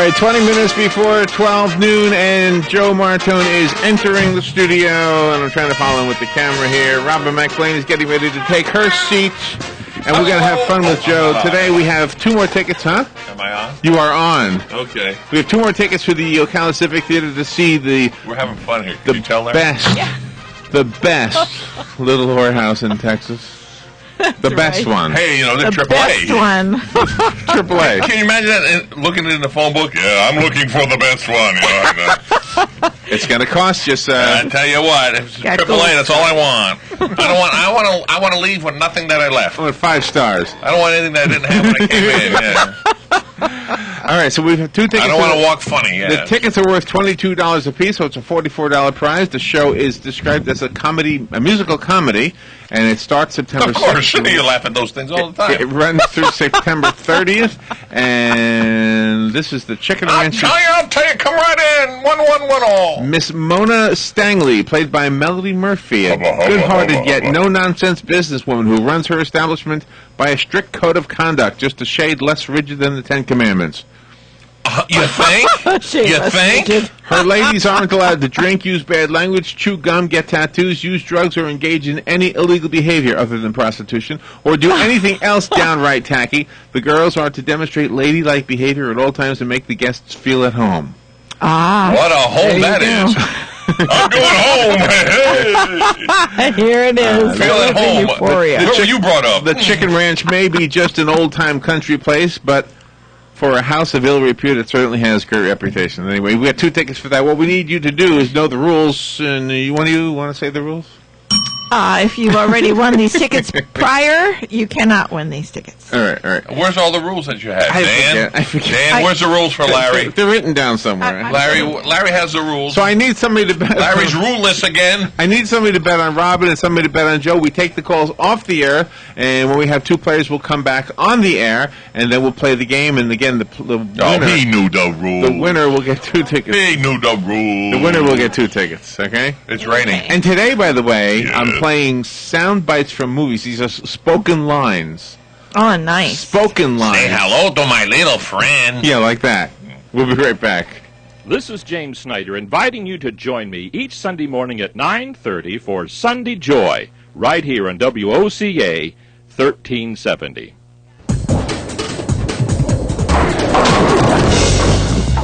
right, 20 minutes before 12 noon, and Joe Martone is entering the studio, and I'm trying to follow him with the camera here. Robin McLean is getting ready to take her seat, and we're going to have fun with Joe. Today we have 2 more tickets, huh? Am I on? You are on. Okay. We have 2 more tickets for the Ocala Civic Theater to see the... We're having fun here. Can you tell that? The best little whorehouse in Texas. The best one. Hey, they're the AAA. best one. AAA. Can you imagine that? Looking in the phone book? Yeah, I'm looking for the best one. It's going to cost you, sir. I tell you what, if it's AAA, that's all I want. I want to leave with nothing that I left. I want 5 stars. I don't want anything that I didn't have when I came in. Yeah. All right, so we have 2 tickets. I don't want to walk funny. Yeah. The tickets are worth $22 a piece, so it's a $44 prize. The show is described as a musical comedy, and it starts September 6th. Of course, you laugh at those things all the time. It runs through September 30th, and this is the Chicken Ranch. I'll tell you, come right in. 1-1-1 all. Miss Mona Stangley, played by Melody Murphy, a good-hearted yet no-nonsense businesswoman who runs her establishment by a strict code of conduct, just a shade less rigid than the 10 Commandments. You think? You think? Her ladies aren't allowed to drink, use bad language, chew gum, get tattoos, use drugs, or engage in any illegal behavior other than prostitution, or do anything else downright tacky. The girls are to demonstrate ladylike behavior at all times and make the guests feel at home. What a home that is. I'm going home. Hey. Here it is. Feel at home. Euphoria. Where were you brought up? The Chicken Ranch may be just an old-time country place, but for a house of ill repute, it certainly has a great reputation. Anyway, we got 2 tickets for that. What we need you to do is know the rules. And you want to say the rules? If you've already won these tickets prior, you cannot win these tickets. All right. Where's all the rules that you have? I forget. Dan, where's the rules for Larry? They're written down somewhere. Larry has the rules. So I need somebody to bet. Larry's rule list again. I need somebody to bet on Robin and somebody to bet on Joe. We take the calls off the air, and when we have 2 players, we'll come back on the air, and then we'll play the game. And again, the winner, he knew the rules. The winner will get 2 tickets. He knew the rules. The winner will get 2 tickets. Okay. It's raining. And today, by the way, I'm playing sound bites from movies. These are spoken lines. Oh, nice. Spoken lines. Say hello to my little friend. Yeah, like that. We'll be right back. This is James Snyder inviting you to join me each Sunday morning at 9:30 for Sunday Joy, right here on WOCA 1370.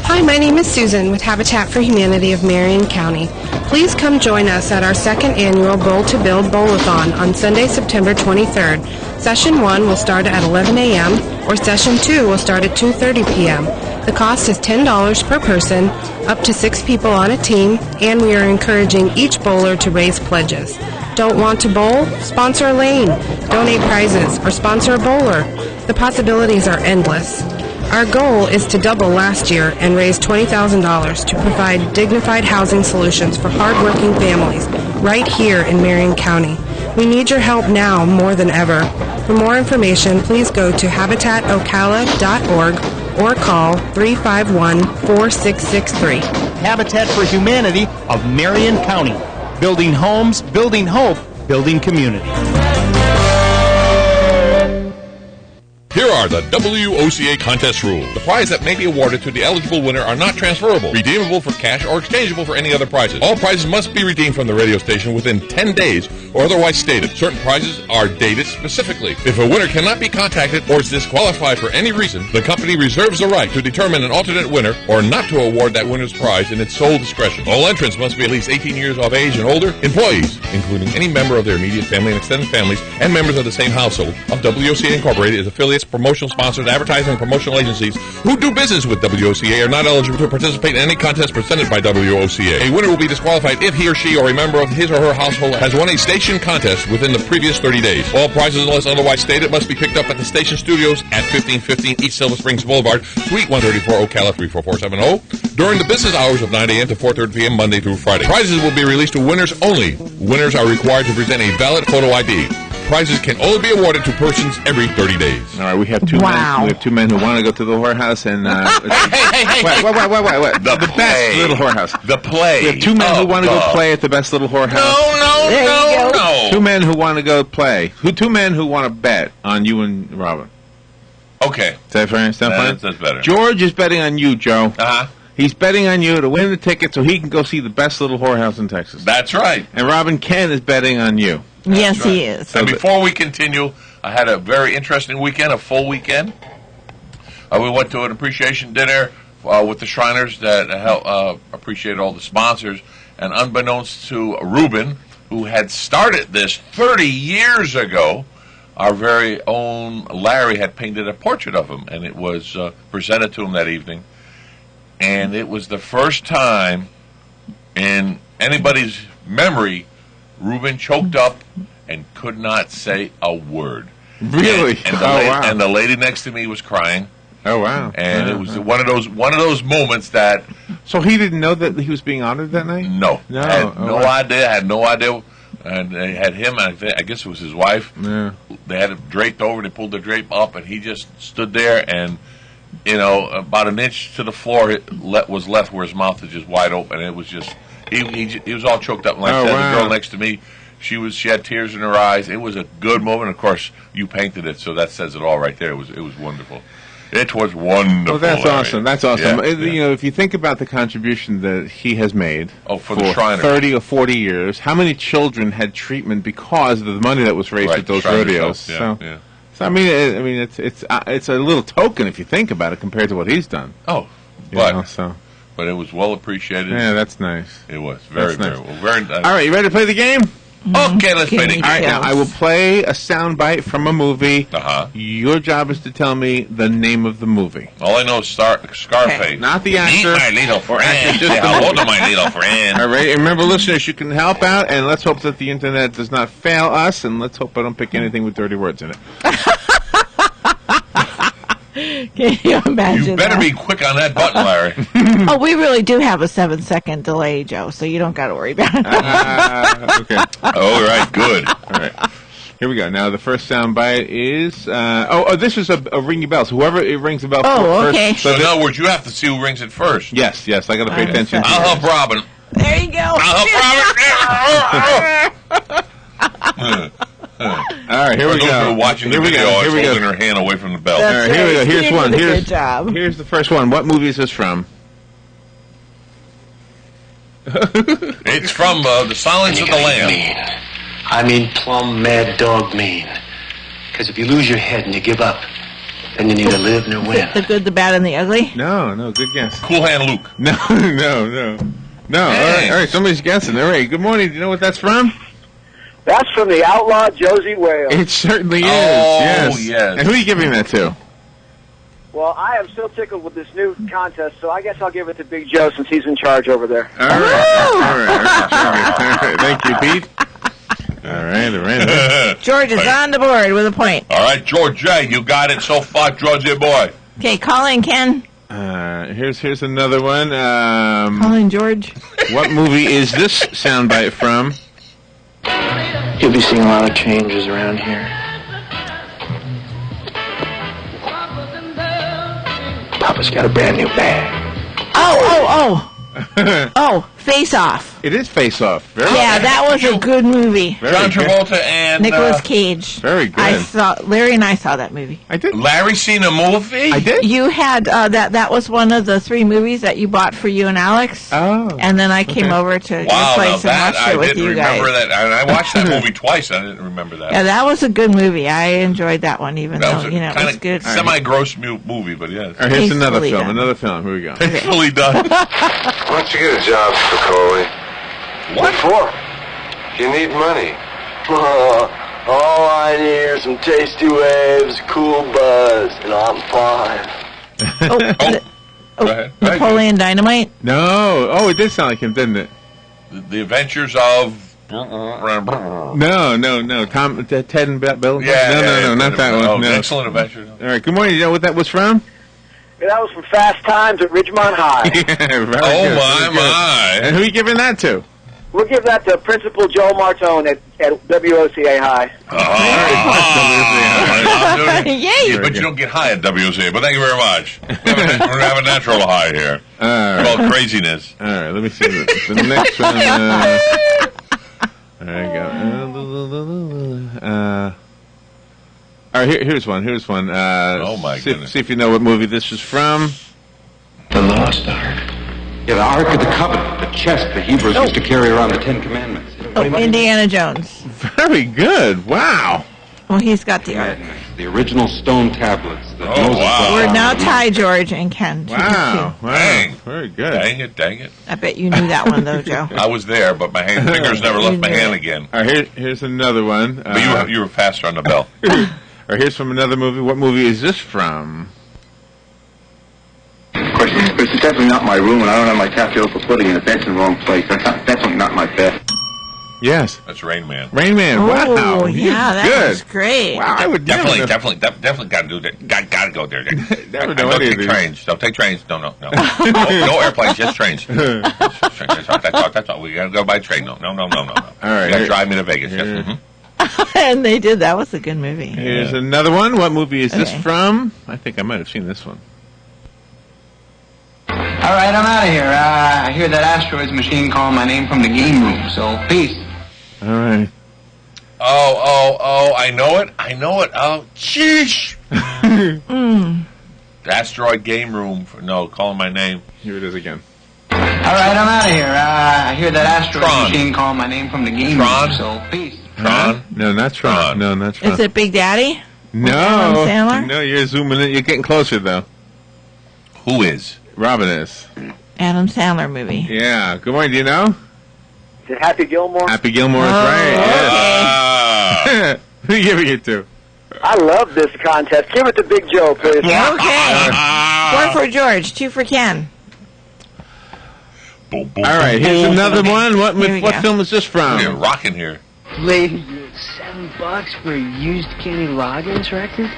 Hi, my name is Susan with Habitat for Humanity of Marion County. Please come join us at our 2nd annual Bowl to Build Bowl-a-thon on Sunday, September 23rd. Session 1 will start at 11 a.m. or Session 2 will start at 2:30 p.m. The cost is $10 per person, up to 6 people on a team, and we are encouraging each bowler to raise pledges. Don't want to bowl? Sponsor a lane, donate prizes, or sponsor a bowler. The possibilities are endless. Our goal is to double last year and raise $20,000 to provide dignified housing solutions for hardworking families right here in Marion County. We need your help now more than ever. For more information, please go to habitatocala.org or call 351-4663. Habitat for Humanity of Marion County. Building homes, building hope, building community. Here are the WOCA contest rules. The prize that may be awarded to the eligible winner are not transferable, redeemable for cash, or exchangeable for any other prizes. All prizes must be redeemed from the radio station within 10 days or otherwise stated. Certain prizes are dated specifically. If a winner cannot be contacted or is disqualified for any reason, the company reserves the right to determine an alternate winner or not to award that winner's prize in its sole discretion. All entrants must be at least 18 years of age and older. Employees, including any member of their immediate family and extended families, and members of the same household of WOCA Incorporated, its affiliates, promotional sponsors, advertising, and promotional agencies who do business with WOCA are not eligible to participate in any contest presented by WOCA. A winner will be disqualified if he or she or a member of his or her household has won a station contest within the previous 30 days. All prizes, unless otherwise stated, must be picked up at the station studios at 1515 East Silver Springs Boulevard, Suite 134, Ocala 34470, during the business hours of 9 a.m. to 4:30 p.m. Monday through Friday. Prizes will be released to winners only. Winners are required to present a valid photo ID. Prizes can only be awarded to persons every 30 days. All right, we have 2 men. We have 2 men who want to go to the whorehouse and hey. Wait. The best little whorehouse. The play. We have 2 men who want to go play at the best little whorehouse. No. 2 men who want to go play. 2 men who want to bet on you and Robin. Okay. Is that fair? Is that fine? That's better. George is betting on you, Joe. Uh-huh. He's betting on you to win the ticket so he can go see the best little whorehouse in Texas. That's right. And Robin Ken is betting on you. Yes, he is. And before we continue, I had a very interesting weekend, a full weekend. We went to an appreciation dinner with the Shriners that appreciated all the sponsors. And unbeknownst to Ruben, who had started this 30 years ago, our very own Larry had painted a portrait of him, and it was presented to him that evening. And it was the first time in anybody's memory Ruben choked up and could not say a word. Really? And the lady next to me was crying. Oh, wow. And it was one of those moments that... So he didn't know that he was being honored that night? No. No. Had no idea. And they had him, and I guess it was his wife. Yeah. They had it draped over, they pulled the drape up, and he just stood there, and, about an inch to the floor was left where his mouth was just wide open. And it was just... He was all choked up. And like I said, the girl next to me, she had tears in her eyes. It was a good moment. Of course, you painted it, so that says it all right there. It was wonderful. It was wonderful. Well, that's awesome. That's awesome. Yeah. If you think about the contribution that he has made for the Shriners. 30 or 40 years, how many children had treatment because of the money that was raised at those rodeos? Yeah. So I mean, it's a little token if you think about it compared to what he's done. Oh, but it was well appreciated. Yeah, that's nice. It was very nice. very nice. All right, you ready to play the game? Okay, let's play the game. All right, now I will play a sound bite from a movie. Uh-huh. Your job is to tell me the name of the movie. All I know is Scarface. Not the actor. Meet my little friend. Say hello to my little friend. All right, and remember, listeners, you can help out, and let's hope that the internet does not fail us, and let's hope I don't pick anything with dirty words in it. Can you imagine? You better that? be quick on that button, Larry. Oh, we really do have a 7-second delay, Joe, so you don't got to worry about it. Okay. All right, good. All right. Here we go. Now, the first sound bite is... this is a ringy bell. So whoever it rings a bell first... okay. So in other words, you have to see who rings it first. Yes, I got to pay attention. I'll help Robin. There you go. I'll help Robin. All right, here we go. Watching the video, I was holding her hand away from the bell. All right, here we go. Here's one. Good job. Here's the first one. What movie is this from? It's from The Silence of the Lambs. Mean. I mean plumb mad dog mean. Because if you lose your head and you give up, then you neither live nor win. The good, the bad, and the ugly? No, good guess. Cool Hand Luke. No. Hey. All right, somebody's guessing. All right, good morning. Do you know what that's from? That's from the outlaw Josie Wales. It certainly is. Yes. And who are you giving that to? Well, I am so tickled with this new contest, so I guess I'll give it to Big Joe since he's in charge over there. All right. Thank you, Pete. All right. George is on the board with a point. All right, George J., you got it so far, Georgie boy. Okay, call in, Ken. Here's another one. Call in, George. What movie is this soundbite from? You'll be seeing a lot of changes around here. Papa's got a brand new bag. Oh, Face Off. It is Face Off. Very That was a good movie. John Travolta and Nicolas Cage. Very good. Larry and I saw that movie. I did. Larry seen a movie? I did. You had that was one of the 3 movies that you bought for you and Alex. Oh. And then I came over to your place and watched it with you guys. I didn't remember that. And I watched that movie twice. I didn't remember that. Yeah, that was a good movie. I enjoed that one, even That though was a it was good. semi-gross movie, but yes. All right, here's another Tastefully film. Here we go. Tastefully done. Why don't you get a job, Spicoli? What for? You need money. All I need are some tasty waves, cool buzz, and I'm fine. Go ahead. Napoleon Dynamite? No. Oh, it did sound like him, didn't it? The Adventures of... No. Ted and Bill? Yeah. No, not that one. No. Excellent Adventures. All right, good morning. You know what that was from? Yeah, that was from Fast Times at Ridgemont High. Yeah, very good. My. And who are you giving that to? We'll give that to Principal Joe Martone at WOCA High. Yay! But you don't get high at WCA, but thank you very much. We're going to have a natural high here. It's all craziness. All right, let me see. The next one. There you go. All right, here's one. Oh, my goodness. See if you know what movie this is from. The Lost Ark. Yeah, the Ark of the Covenant, the chest the Hebrews used to carry around the Ten Commandments. Oh, Indiana Jones. Very good. Wow. Well, he's got the art. The original stone tablets that Oh, Moses wow. brought We're down. now Ty, George, and Ken. 2 for 2. Wow. Dang. Very good. Dang it. I bet you knew that one, though, Joe. I was there, but my fingers never left my hand again. All right, here's another one. But you were faster on the bell. All right, here's from another movie. What movie is this from? Of course, this is definitely not my room, and I don't have my tapioca pudding in it. That's in the wrong place. That's definitely not my bed. Yes. That's Rain Man. Rain Man. Wow. Oh, He's yeah, that good. was great. Wow, I would never know. Definitely got to do that. Got to go there. Never know Don't any of take these. trains. Don't take trains. No. No airplanes, just trains. That's all. We got to go by train. No. All right. You got to drive me to Vegas. Yes. Mhm. And they did. That was a good movie. Here's another one. What movie is this Okay. from? I think I might have seen this one. All right, I'm out of here. I hear that asteroids machine calling my name from the game room, so peace. All right. Oh, I know it. Oh, sheesh. The asteroid game room. No, calling my name. Here it is again. All right, I'm out of here. I hear that asteroids Tron. machine calling my name from the game Tron. room, so peace. Tron? No, not Tron. Tron. No, not Tron. Is it Big Daddy? No. Adam Sandler? No, you're zooming in. You're getting closer, though. Who is? Robin is. Adam Sandler movie. Yeah. Good morning. Do you know? Is it Happy Gilmore? Happy Gilmore is Oh, right. Ah. Yes. Who are you giving it to? I love this contest. Give it to Big Joe, please. Okay. 4 for George, 2 for Ken. Boom, boom, All right. boom, Here's boom. another one. Here we What go. film is this from? We're rocking here. Lady, $7 for a used Kenny Loggins record?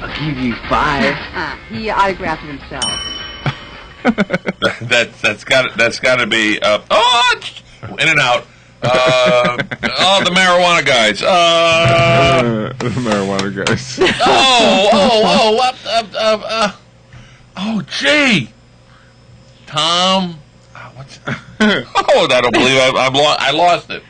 I'll give you 5. He autographed it himself. That's got to be in and out. The marijuana guys. The marijuana guys. Gee, Tom. What's? I don't believe I lost it.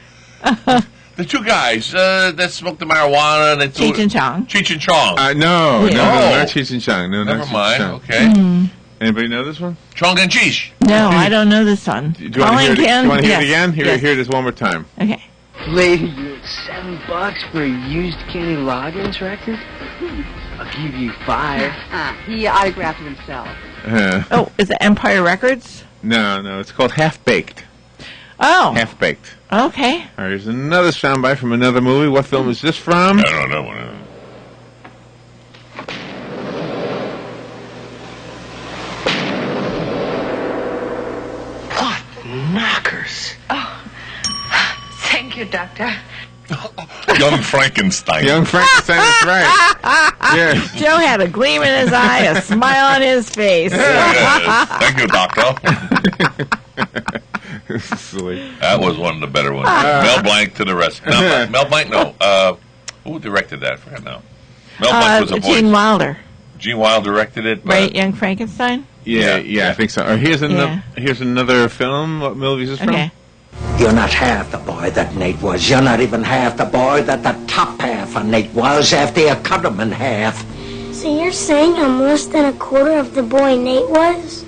The two guys that smoked the marijuana and they Cheech and Chong. Cheech and Chong. No, Yeah. not Cheech and Chong. No, Never not Cheech mind. and Chong. Okay. Anybody know this one? Chong and Cheech. No, I don't know this one. Do you want to hear it? Ken? You want to hear Yes. it again? Here Yes. it is one more time. Okay. Lady, $7 for a used Kenny Loggins record? I'll give you 5. He autographed it himself. Oh, is it Empire Records? No, it's called Half Baked. Oh. Half Baked. Okay. All right, here's another soundbite from another movie. What film is this from? I don't know that one. What knockers? Oh, thank you, Doctor. Young Frankenstein. Young Frankenstein, that's right. Yeah. Joe had a gleam in his eye, a smile on his face. Thank you, Doctor. Silly. That was one of the better ones. Mel Blanc to the rest. No, Mel Blanc, no. Who directed that? I forgot now. Mel Blanc was a voice. Gene Wilder. Gene Wilder directed it. Right, Young Frankenstein? Yeah, I think so. Or here's another film. What movie is this Okay. from? You're not half the boy that Nate was. You're not even half the boy that the top half of Nate was after you cut him in half. So you're saying I'm less than a quarter of the boy Nate was?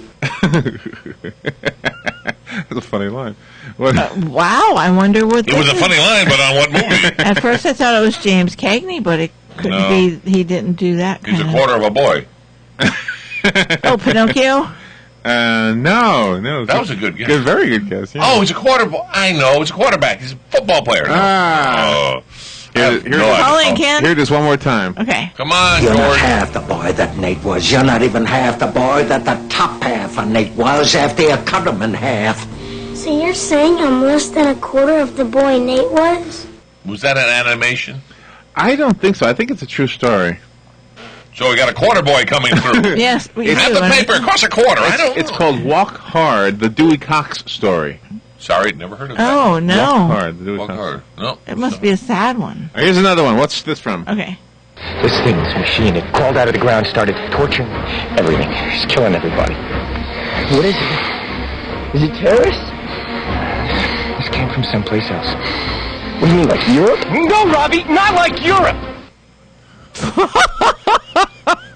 That's a funny line. What? Wow, I wonder what It was a funny line, but on what movie? At first I thought it was James Cagney, but it couldn't No. be. He didn't do that He's kind a quarter of a boy. Oh, Pinocchio? No. That was a good guess. Very good guess. Yeah. Oh, he's a quarterback. I know. He's a quarterback. He's a football player. Ah. Here Here it is one more time. Okay. Come on, You're not George. half the boy that Nate was. You're not even half the boy that the top half of Nate was after you cut him in half. So you're saying I'm less than a quarter of the boy Nate was? Was that an animation? I don't think so. I think it's a true story. So we got a quarter boy coming through. Yes, we Have do. the paper. It costs a quarter. I don't It's called Walk Hard, the Dewey Cox story. Sorry, never heard of that. Oh, no. Walk Hard, the Dewey Walk Cox. hard. No. It must be a sad one. Here's another one. What's this from? Okay. This thing, this machine, it crawled out of the ground, started torturing everything. It's killing everybody. What is it? Is it terrorists? This came from someplace else. What do you mean, like Europe? No, Robbie, not like Europe!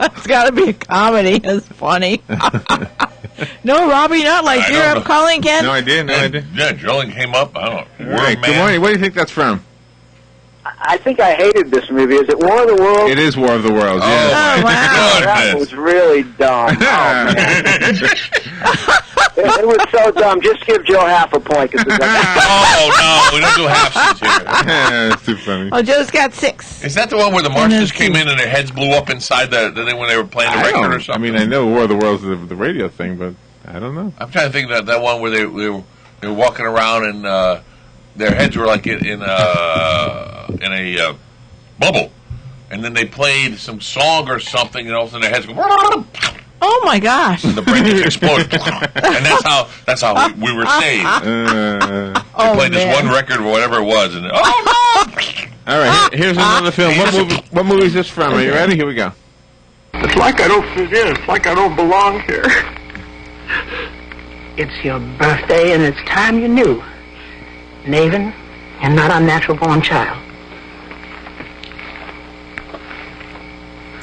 It's got to be a comedy. It's funny. No, Robbie, not like you're up calling, Ken. No idea. Yeah, drilling came up. I don't know. All right, good morning. What do you think that's from? I think I hated this movie. Is it War of the Worlds? It is War of the Worlds. Yeah. Oh, wow. That was really dumb. Oh, man. It was so dumb. Just give Joe half a point. Cause Oh, no, we don't do halves here. That's too funny. Oh, Joe's got 6. Is that the one where the Martians came in and their heads blew up inside when they were playing the record or something? I mean, I know War of the Worlds is the radio thing, but I don't know. I'm trying to think of that one where they were walking around and their heads were like in a bubble, and then they played some song or something, and all of a sudden their heads go. Oh my gosh! And the brain just exploded, and that's how we were saved. They played this one record or whatever it was, and All right, here's another film. What movie is this from? Are you ready? Here we go. It's like I don't fit in. It's like I don't belong here. It's your birthday, and it's time you knew. Naven, you're not a natural-born child.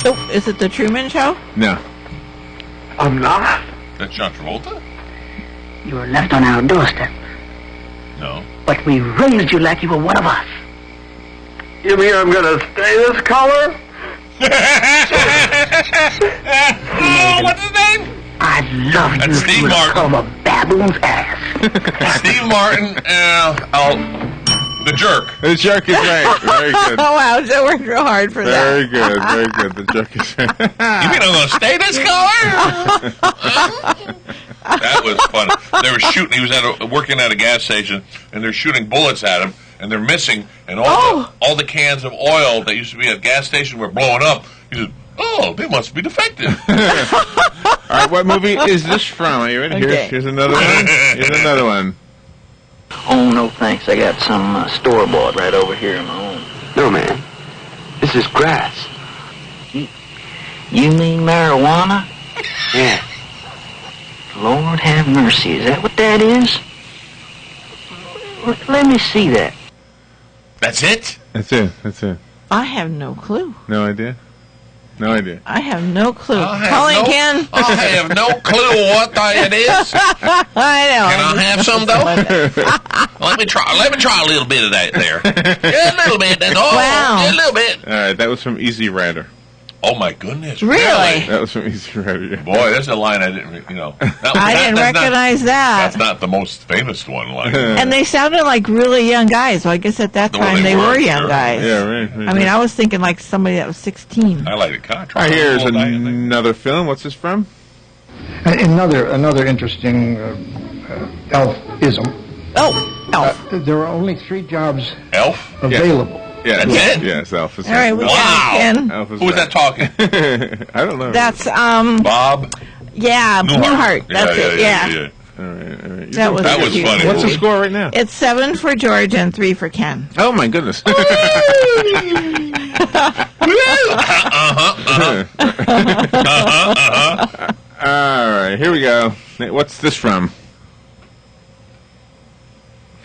Oh, is it The Truman Show? No. I'm not. That's John Travolta? You were left on our doorstep. No. But we raised you like you were one of us. You mean I'm going to stay this color? Oh, what's his name? I'd love you That's if Steve you would Martin. come a baboon's ass. Steve Martin, the jerk. The jerk is right. Very good. Oh, wow. Joe worked real hard for that. Very good. Very good. The jerk is right. You mean I'm going to stay this color? That was fun. They were shooting. He was working at a gas station, and they're shooting bullets at him, and they're missing, and all the cans of oil that used to be at a gas station were blowing up. He said, "Oh, they must be defective." All right, what movie is this from? Are you ready? Okay. Here's another one. Here's another one. Oh, no thanks. I got some store-bought right over here of my own. No, man. This is grass. You mean marijuana? Yeah. Lord have mercy. Is that what that is? Let me see that. That's it? That's it. That's it. I have no clue. No idea. No idea. I have no clue. I Calling Ken? I have no clue what it is. I know. Can I have some though? Let me try a little bit of that there. Yeah, a little bit. That's all. Wow. Yeah, a little bit. All right, that was from Easy Rider. Oh my goodness! Really? That was from Easy Rider. Yeah. Boy, that's a line I didn't. I didn't recognize that. That's not the most famous one. Like, And they sounded like really young guys. So I guess at that time they were young guys. Yeah, right. I mean, I was thinking like somebody that was 16. I like it. All right, here's another film. What's this from? Another interesting elfism. Oh, Elf. There are only 3 jobs Elf available. Yeah, that's it? Yes, Elf is All right, we got it, Ken. Elf is Who was that talking? I don't know. That's, Bob? Yeah, Newhart. That's it, yeah. All right. That was cute. funny. What's the score right now? It's 7 for George and 3 for Ken. Oh, my goodness. All right, here we go. What's this from?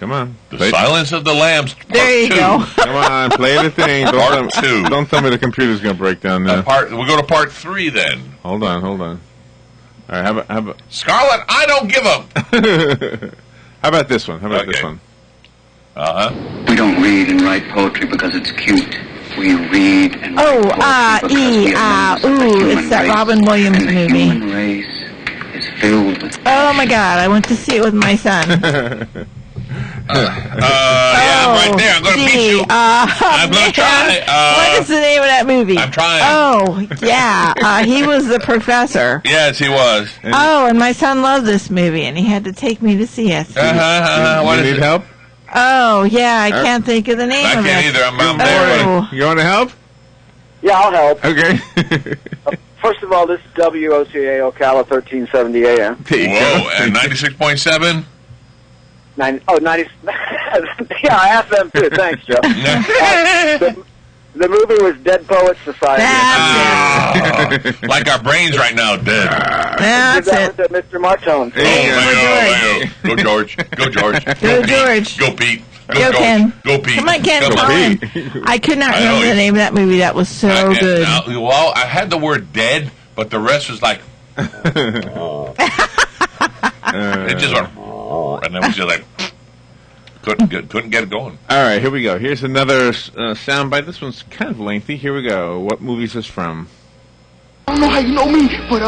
Come on. The Silence of the Lambs. There you go. Come on, play the thing. Part 2. Don't tell me the computer's going to break down now. We'll go to part 3 then. Hold on. All right, how about Scarlet, I don't give up. How about this one? This one? We don't read and write poetry because it's cute. We read and write poetry because it's that Robin Williams and the movie. human race is filled with Oh my God, I went to see it with my son. Yeah, I'm right there. I'm going to beat you. I'm going to try. What is the name of that movie? I'm trying. Oh, yeah. He was the professor. Yes, he was. Oh, and my son loved this movie, and he had to take me to see it. What need help? Oh, yeah, I can't think of the name of it. I can't either. I'm bored. You want to help? Yeah, I'll help. Okay. First of all, this is WOCA Ocala 1370 AM. Whoa, and 96.7? 90. Yeah, I asked them too. Thanks, Joe. The movie was Dead Poets Society. Like our brains right now, dead. That's it. Mr. Martone. Go George. Go George. Go George. Go Pete. Go, Ken. Go, Pete. Come on, Ken. Come Come on. on. I could not remember the name of that movie. That was so good. Well, I had the word dead, but the rest was like... it just went... And then it was just like... Couldn't get it going. All right, here we go. Here's another soundbite. This one's kind of lengthy. Here we go. What movie is this from? I don't know how you know me, but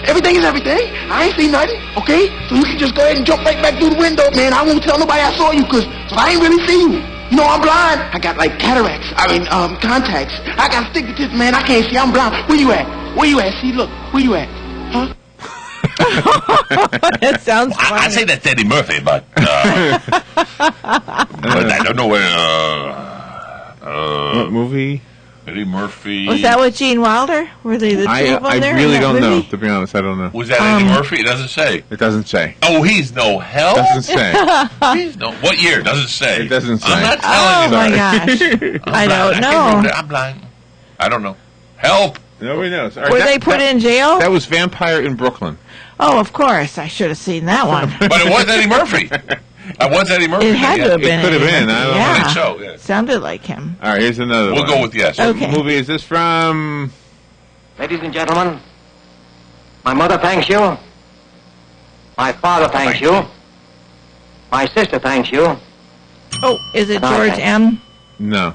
everything is everything. I ain't seen nothing, okay? So you can just go ahead and jump right back through the window, man. I won't tell nobody I saw you, cause I ain't really see you. You know I'm blind. I got like cataracts. Contacts. I got astigmatism, man. I can't see. I'm blind. Where you at? Where you at? See, look. Where you at? Huh? That sounds funny. I say that's Eddie Murphy, but I don't know where. What movie? Eddie Murphy. Was that with Gene Wilder? Were they the two of them there? I really don't know. movie? To be honest, I don't know. Was that Eddie Murphy? It doesn't say. It doesn't say. Oh, he's no help. Doesn't say. He's no. What year? Doesn't say. It doesn't say. I'm not telling you. Oh my gosh! I don't know. I'm blind. I don't know. Help. Nobody knows. All right, Were they put in jail? That was Vampire in Brooklyn. Oh, of course. I should have seen that one. But it was Eddie Murphy. It was Eddie Murphy. It had to have been. It could have been. I don't Yeah. think so. Yeah. Sounded like him. All right, here's another one. We'll go with yes. What Okay. movie is this from? Ladies and gentlemen, my mother thanks you. My father thanks you. My sister thanks you. Oh, is it George M.? No.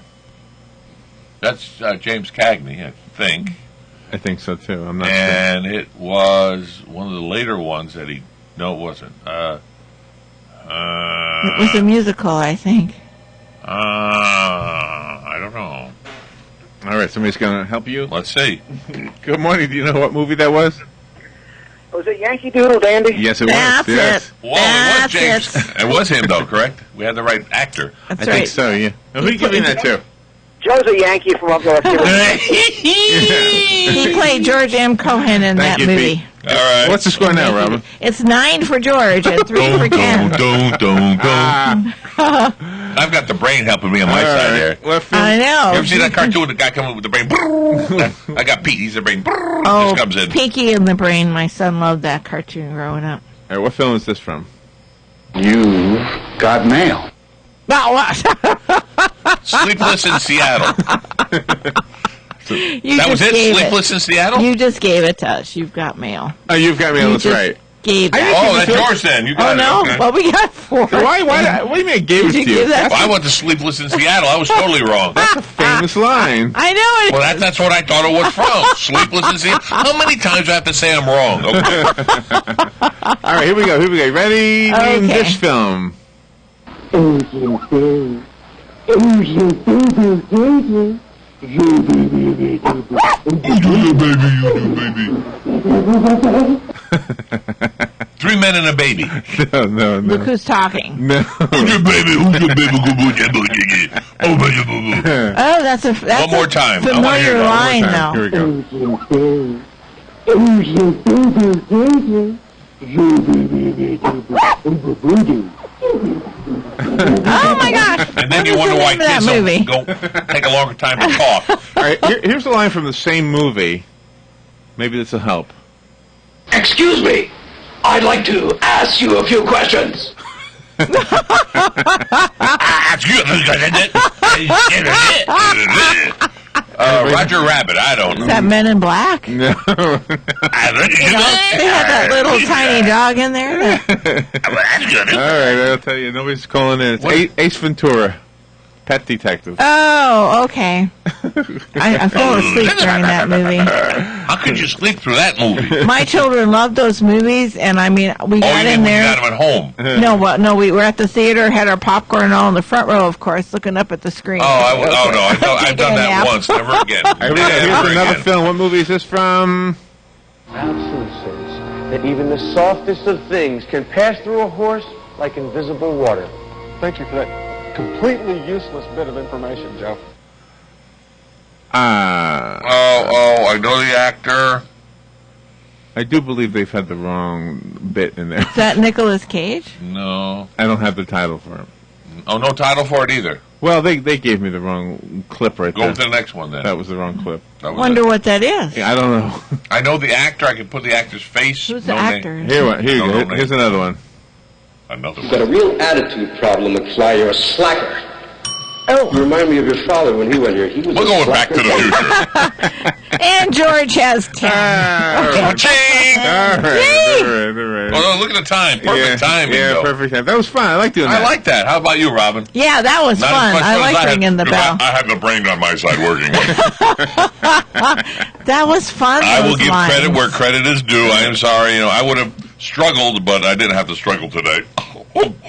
That's James Cagney, I think. I think so, too. I'm not And it was one of the later ones that he... No, it wasn't. It was a musical, I think. I don't know. All right, somebody's going to help you? Let's see. Good morning. Do you know what movie that was? Was it Yankee Doodle Dandy? Yes, it was. That's Yes. it. Whoa, it was James. It was him, though, correct? We had the right actor. That's I right. think so, yeah. Who are you giving that to? Joe's a Yankee from up north. He played George M. Cohan in that you, movie. Pete. All right. What's the score now, Robin? It's 9 for George and 3 for Ken. I've got the brain helping me on my side there. What film? I know. You ever see that cartoon with the guy coming with the brain? I got Pete. He's the brain. Oh, Just comes in. Pinky in the Brain. My son loved that cartoon growing up. All right, what film is this from? You got mail. Now what? Sleepless in Seattle. You That was just it? gave Sleepless in Seattle? You just gave it to us. You've got mail. Oh, you've got me. You That's just right. Gave I that. didn't Oh, that's yours then. You got Oh no! it. Okay. What we got for? Why? What do you mean I gave it Did to you you? give that? Well, I went to Sleepless in Seattle. I was totally wrong. That's a famous line. I know it. Well, that's what I thought it was from. Sleepless in Seattle. How many times do I have to say I'm wrong? Okay. All right, here we go. Ready? Name Okay. this film. Three Men and a Baby. No. Look who's talking. No. Who's your baby? Who's your baby? Oh, Oh, that's one more time. I wanna hear familiar it one more line, time. though. Here we go. Oh my gosh! And then What you was wonder the why name of that kids movie? don't take a longer time to talk. All right, here's a line from the same movie. Maybe this will help. Excuse me. I'd like to ask you a few questions. Roger Rabbit. I don't know. Is that Men in Black? No. They had that little tiny dog in there. All right, I'll tell you. Nobody's calling in. It's Ace Ventura, Pet Detective. Oh, okay. I fell asleep during that movie. How could you sleep through that movie? My children loved those movies, and I mean, we got you in mean when you there. got them at home? No, we were at the theater, had our popcorn and all in the front row, of course, looking up at the screen. No, I've done that once. Never again. All right, here's Never another again. film. What movie is this from? Absolute says that even the softest of things can pass through a horse like invisible water. Thank you for that completely useless bit of information, Joe. I know the actor. I do believe they've had the wrong bit in there. Is that Nicolas Cage? No. I don't have the title for it. Oh, no title for it either. Well, they gave me the wrong clip right Go there. with the next one then. That was the wrong clip. That was Wonder it. what that is. Yeah, I don't know. I know the actor. I can put the actor's face. Who's no the name. actor? Here you No go. name. Here's another one. Another You've got a real attitude problem, McFly. You're a slacker. Oh. You remind me of your father when he went here. He was We're a going back slacker. to the future. And George has 10. Ching! All right. Oh, no, look at the time. Perfect timing, Yeah, though. perfect time. That was fun. I like doing that. I like that. How about you, Robin? Yeah, that was Not fun. as much I fun as like had, ringing the because bell. I had the brain on my side working. That was fun. I will those give lines. credit where credit is due. I am sorry. I would have struggled, but I didn't have to struggle today.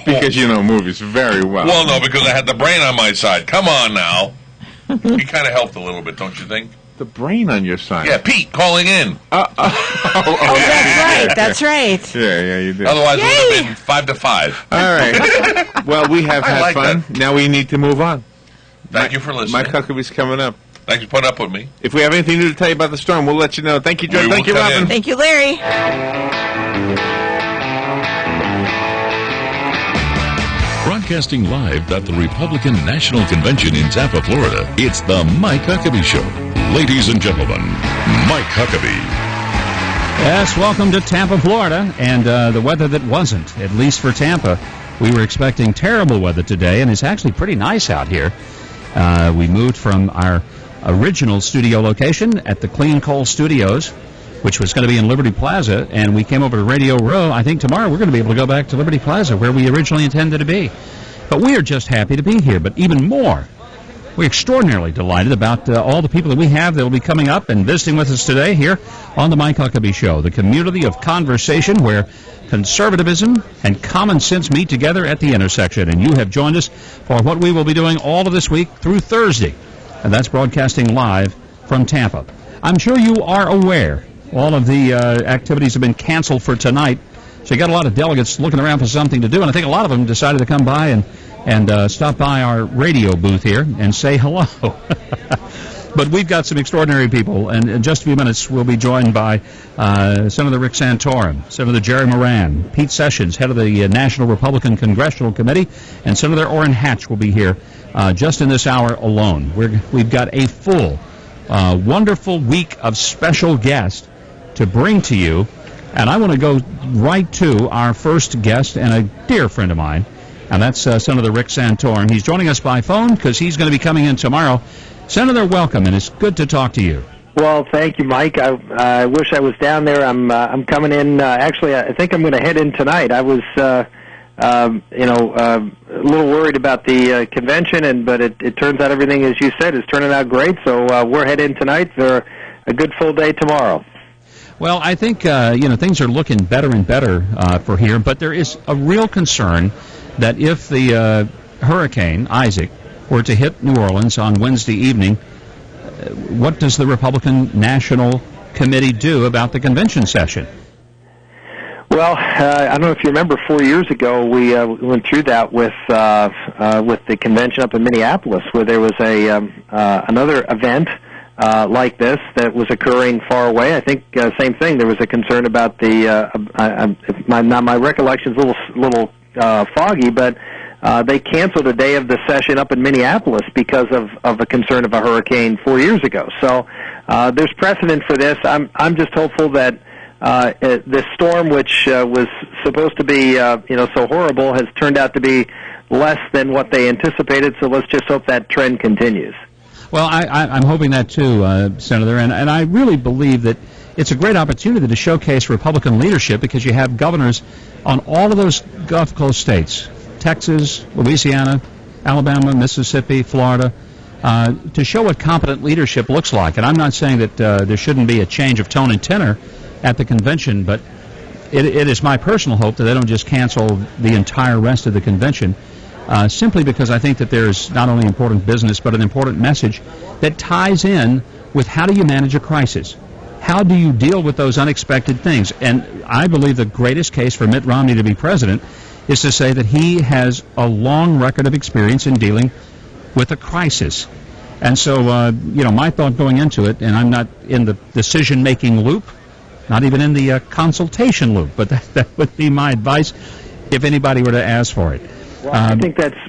Because you know movies very well. Well, no, because I had the brain on my side. Come on now. He kind of helped a little bit, don't you think? The brain on your side. Yeah, Pete calling in. That's right. That's right. Yeah, you did. Otherwise, it would have been 5 to 5. All right. Well, we have I had like fun. that. Now we need to move on. Thank you for listening. Mike Huckabee's coming up. Thanks for putting up with me. If we have anything new to tell you about the storm, we'll let you know. Thank you, Joe. We Thank will you, cut Robin. in. Thank you, Larry. Broadcasting live at the Republican National Convention in Tampa, Florida, it's the Mike Huckabee Show. Ladies and gentlemen, Mike Huckabee. Yes, welcome to Tampa, Florida, and the weather that wasn't, at least for Tampa. We were expecting terrible weather today, and it's actually pretty nice out here. We moved from our original studio location at the Clean Coal Studios, which was going to be in Liberty Plaza, and we came over to Radio Row. I think tomorrow we're going to be able to go back to Liberty Plaza, where we originally intended to be. But we are just happy to be here, but even more, we're extraordinarily delighted about all the people that we have that will be coming up and visiting with us today here on the Mike Huckabee Show, the community of conversation where conservatism and common sense meet together at the intersection. And you have joined us for what we will be doing all of this week through Thursday, and that's broadcasting live from Tampa. I'm sure you are aware all of the activities have been canceled for tonight, so you got a lot of delegates looking around for something to do, and I think a lot of them decided to come by and stop by our radio booth here and say hello. But we've got some extraordinary people, and in just a few minutes we'll be joined by Senator Rick Santorum, Senator Jerry Moran, Pete Sessions, head of the National Republican Congressional Committee, and Senator Orrin Hatch will be here just in this hour alone. We've got a full, wonderful week of special guests to bring to you, and I want to go right to our first guest and a dear friend of mine, and that's Senator Rick Santorum. He's joining us by phone because he's going to be coming in tomorrow. Senator, welcome, and it's good to talk to you. Well, thank you, Mike. I wish I was down there. I'm coming in. Actually, I think I'm going to head in tonight. I was, a little worried about the convention, but it turns out everything, as you said, is turning out great. So we're heading tonight for a good full day tomorrow. Well, I think things are looking better and better for here, but there is a real concern that if the Hurricane Isaac were to hit New Orleans on Wednesday evening, what does the Republican National Committee do about the convention session? Well, I don't know if you remember 4 years ago, we went through that with the convention up in Minneapolis, where there was another event like this that was occurring far away. I think same thing. There was a concern about my recollection's a little foggy, but they canceled a day of the session up in Minneapolis because of a concern of a hurricane 4 years ago. So there's precedent for this. I'm just hopeful that this storm, which was supposed to be so horrible, has turned out to be less than what they anticipated. So let's just hope that trend continues. Well, I'm hoping that too, Senator, and I really believe that it's a great opportunity to showcase Republican leadership because you have governors on all of those Gulf Coast states, Texas, Louisiana, Alabama, Mississippi, Florida, to show what competent leadership looks like. And I'm not saying that there shouldn't be a change of tone and tenor at the convention, but it is my personal hope that they don't just cancel the entire rest of the convention, simply because I think that there's not only important business but an important message that ties in with how do you manage a crisis? How do you deal with those unexpected things? And I believe the greatest case for Mitt Romney to be president is to say that he has a long record of experience in dealing with a crisis. And so, my thought going into it, and I'm not in the decision-making loop, not even in the consultation loop, but that would be my advice if anybody were to ask for it. Well, I think that's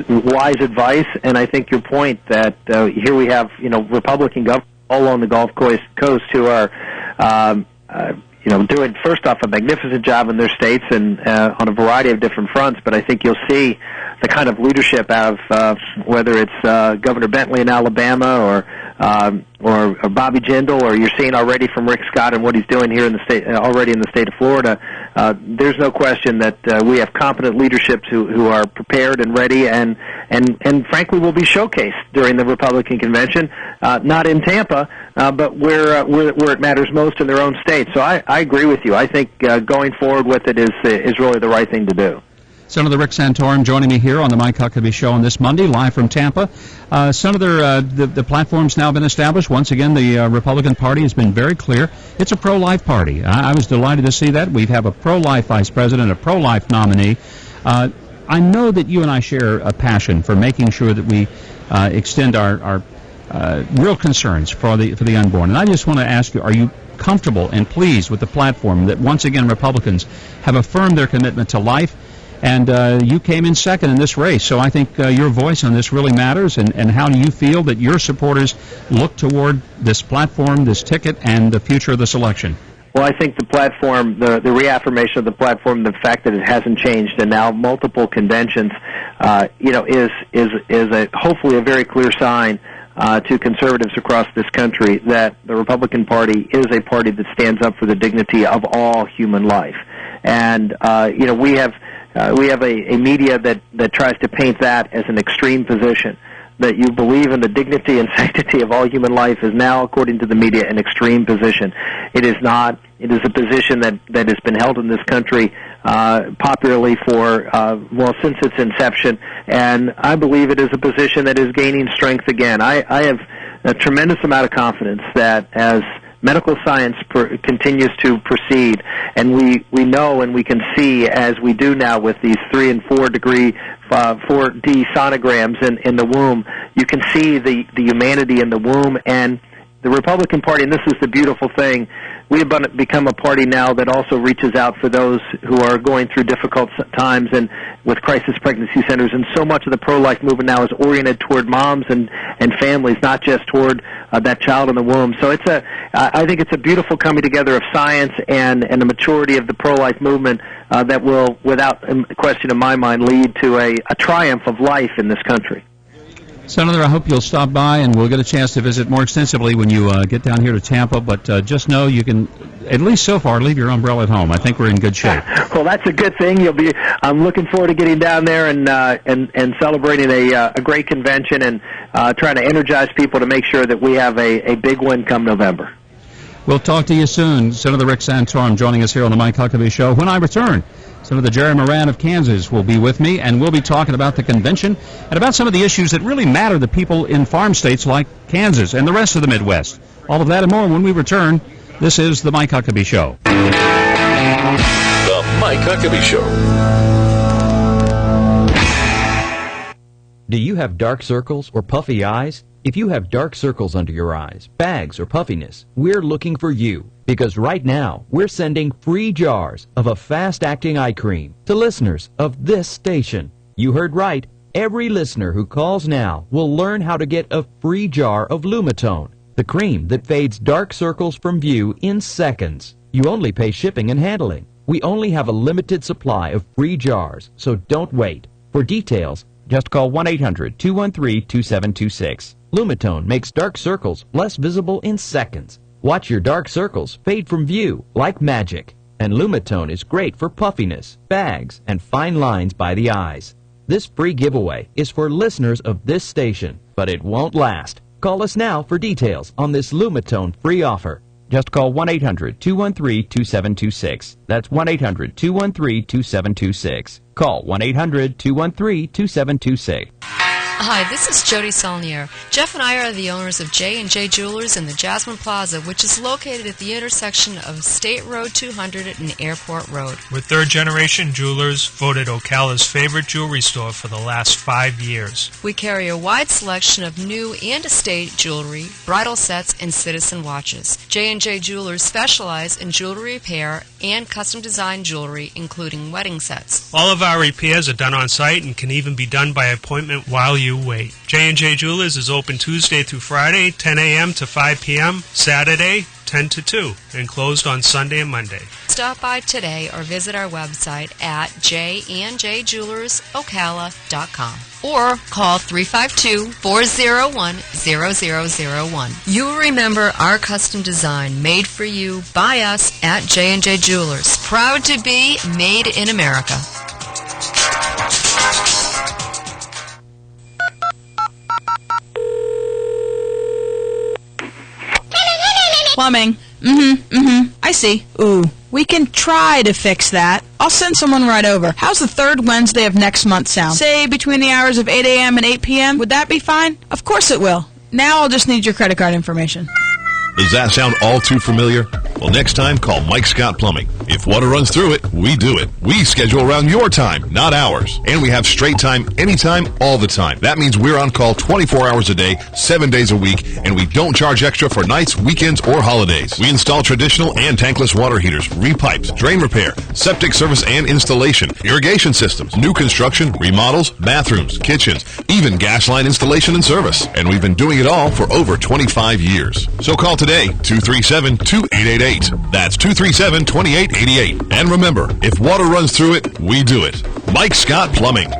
wise advice, and I think your point that here we have, Republican governors all along the Gulf Coast who are, doing, first off, a magnificent job in their states and on a variety of different fronts. But I think you'll see the kind of leadership out of whether it's Governor Bentley in Alabama or Bobby Jindal, or you're seeing already from Rick Scott and what he's doing here in the state, already in the state of Florida. There's no question that we have competent leaderships who are prepared and ready, and frankly will be showcased during the Republican convention, not in Tampa, but where it matters most in their own state. So I agree with you. I think going forward with it is really the right thing to do. Senator Rick Santorum joining me here on the Mike Huckabee Show on this Monday, live from Tampa. Senator, the platform's now been established. Once again, the Republican Party has been very clear. It's a pro-life party. I was delighted to see that. We have a pro-life vice president, a pro-life nominee. I know that you and I share a passion for making sure that we extend our real concerns for the unborn. And I just want to ask you, are you comfortable and pleased with the platform that, once again, Republicans have affirmed their commitment to life? And you came in second in this race, so I think your voice on this really matters. And how do you feel that your supporters look toward this platform, this ticket, and the future of this election? Well, I think the platform, the reaffirmation of the platform, the fact that it hasn't changed, and now multiple conventions, is hopefully a very clear sign to conservatives across this country that the Republican Party is a party that stands up for the dignity of all human life. And we have a media that tries to paint that as an extreme position. That you believe in the dignity and sanctity of all human life is now, according to the media, an extreme position. It is not. It is a position that has been held in this country popularly for, since its inception. And I believe it is a position that is gaining strength again. I have a tremendous amount of confidence that as medical science continues to proceed, and we know and we can see, as we do now with these 3 and 4D sonograms in the womb, you can see the humanity in the womb. And the Republican Party, and this is the beautiful thing, we have become a party now that also reaches out for those who are going through difficult times and with crisis pregnancy centers. And so much of the pro-life movement now is oriented toward moms and families, not just toward that child in the womb. So I think it's a beautiful coming together of science and the maturity of the pro-life movement that will, without question in my mind, lead to a triumph of life in this country. Senator, I hope you'll stop by, and we'll get a chance to visit more extensively when you get down here to Tampa. But just know you can, at least so far, leave your umbrella at home. I think we're in good shape. Well, that's a good thing. I'm looking forward to getting down there and celebrating a great convention and trying to energize people to make sure that we have a big win come November. We'll talk to you soon. Senator Rick Santorum joining us here on the Mike Huckabee Show. When I return, Senator Jerry Moran of Kansas will be with me, and we'll be talking about the convention and about some of the issues that really matter to people in farm states like Kansas and the rest of the Midwest. All of that and more when we return. This is the Mike Huckabee Show. The Mike Huckabee Show. Do you have dark circles or puffy eyes? If you have dark circles under your eyes, bags, or puffiness, we're looking for you. Because right now, we're sending free jars of a fast-acting eye cream to listeners of this station. You heard right. Every listener who calls now will learn how to get a free jar of Lumitone, the cream that fades dark circles from view in seconds. You only pay shipping and handling. We only have a limited supply of free jars, so don't wait. For details, just call 1-800-213-2726. Lumitone makes dark circles less visible in seconds. Watch your dark circles fade from view like magic. And Lumitone is great for puffiness, bags, and fine lines by the eyes. This free giveaway is for listeners of this station, but it won't last. Call us now for details on this Lumitone free offer. Just call 1-800-213-2726. That's 1-800-213-2726. Call 1-800-213-2726. Hi, this is Jody Saulnier. Jeff and I are the owners of J&J Jewelers in the Jasmine Plaza, which is located at the intersection of State Road 200 and Airport Road. We're third-generation jewelers, voted Ocala's favorite jewelry store for the last 5 years. We carry a wide selection of new and estate jewelry, bridal sets, and citizen watches. J&J Jewelers specialize in jewelry repair and custom-designed jewelry, including wedding sets. All of our repairs are done on site and can even be done by appointment while you you wait. J&J Jewelers is open Tuesday through Friday, 10 a.m. to 5 p.m., Saturday, 10 to 2, and closed on Sunday and Monday. Stop by today or visit our website at jandjjewelersocala.com or call 352-401-0001. You'll remember our custom design made for you by us at J&J Jewelers. Proud to be made in America. Plumbing. I see. Ooh, we can try to fix that. I'll send someone right over. How's the third Wednesday of next month sound? Say between the hours of 8 a.m. and 8 p.m. Would that be fine? Of course it will. Now I'll just need your credit card information. Does that sound all too familiar? Well, next time, call Mike Scott Plumbing. If water runs through it, we do it. We schedule around your time, not ours. And we have straight time, anytime, all the time. That means we're on call 24 hours a day, 7 days a week, and we don't charge extra for nights, weekends, or holidays. We install traditional and tankless water heaters, repipes, drain repair, septic service and installation, irrigation systems, new construction, remodels, bathrooms, kitchens, even gas line installation and service. And we've been doing it all for over 25 years. So call today, 237-2888. That's 237-2888. And remember, if water runs through it, we do it. Mike Scott Plumbing.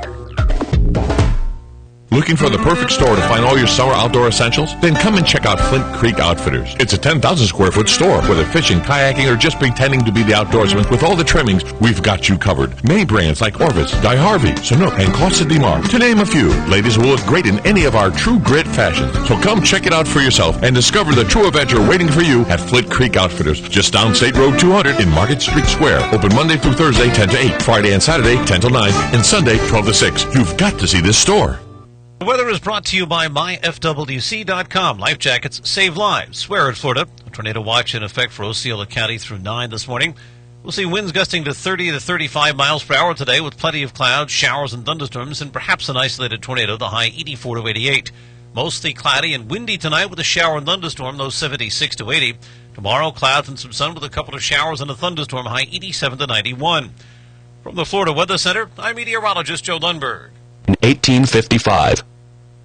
Looking for the perfect store to find all your summer outdoor essentials? Then come and check out Flint Creek Outfitters. It's a 10,000 square foot store. Whether fishing, kayaking, or just pretending to be the outdoorsman, with all the trimmings, we've got you covered. Many brands like Orvis, Guy Harvey, Sanook, and Costa de Mar, to name a few. Ladies will look great in any of our True Grit fashions. So come check it out for yourself and discover the true adventure waiting for you at Flint Creek Outfitters, just down State Road 200 in Market Street Square. Open Monday through Thursday, 10 to 8, Friday and Saturday, 10 to 9, and Sunday, 12 to 6. You've got to see this store. The weather is brought to you by MyFWC.com. Life jackets save lives. Where in Florida, a tornado watch in effect for Osceola County through 9 this morning. We'll see winds gusting to 30 to 35 miles per hour today with plenty of clouds, showers, and thunderstorms, and perhaps an isolated tornado, the high 84 to 88. Mostly cloudy and windy tonight with a shower and thunderstorm, low 76 to 80. Tomorrow, clouds and some sun with a couple of showers and a thunderstorm, high 87 to 91. From the Florida Weather Center, I'm meteorologist Joe Lundberg. In 1855.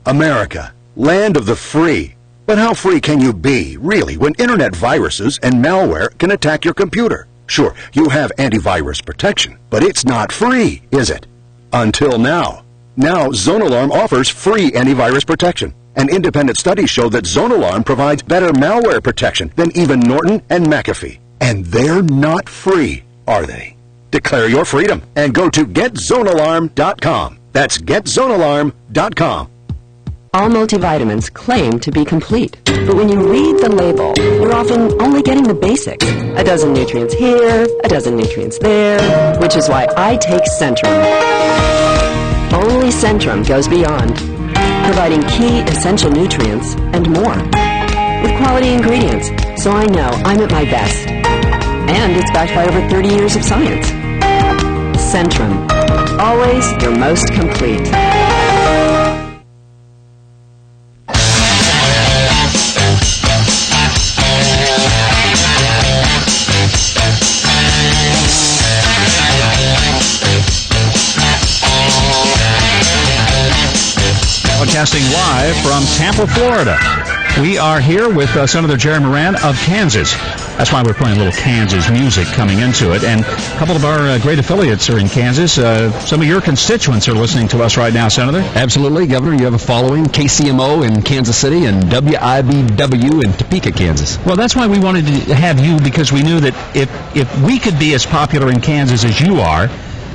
America, land of the free. But how free can you be, really, when internet viruses and malware can attack your computer? Sure, you have antivirus protection, but it's not free, is it? Until now. Now, ZoneAlarm offers free antivirus protection. And independent studies show that ZoneAlarm provides better malware protection than even Norton and McAfee. And they're not free, are they? Declare your freedom and go to GetZoneAlarm.com. That's GetZoneAlarm.com. All multivitamins claim to be complete, but when you read the label, you're often only getting the basics. A dozen nutrients here, a dozen nutrients there, which is why I take Centrum. Only Centrum goes beyond, providing key essential nutrients and more, with quality ingredients, so I know I'm at my best. And it's backed by over 30 years of science. Centrum, always your most complete. Broadcasting live from Tampa, Florida. We are here with Senator Jerry Moran of Kansas. That's why we're playing a little Kansas music coming into it. And a couple of our great affiliates are in Kansas. Some of your constituents are listening to us right now, Senator. Absolutely, Governor. You have a following. KCMO in Kansas City and WIBW in Topeka, Kansas. Well, that's why we wanted to have you, because we knew that if we could be as popular in Kansas as you are,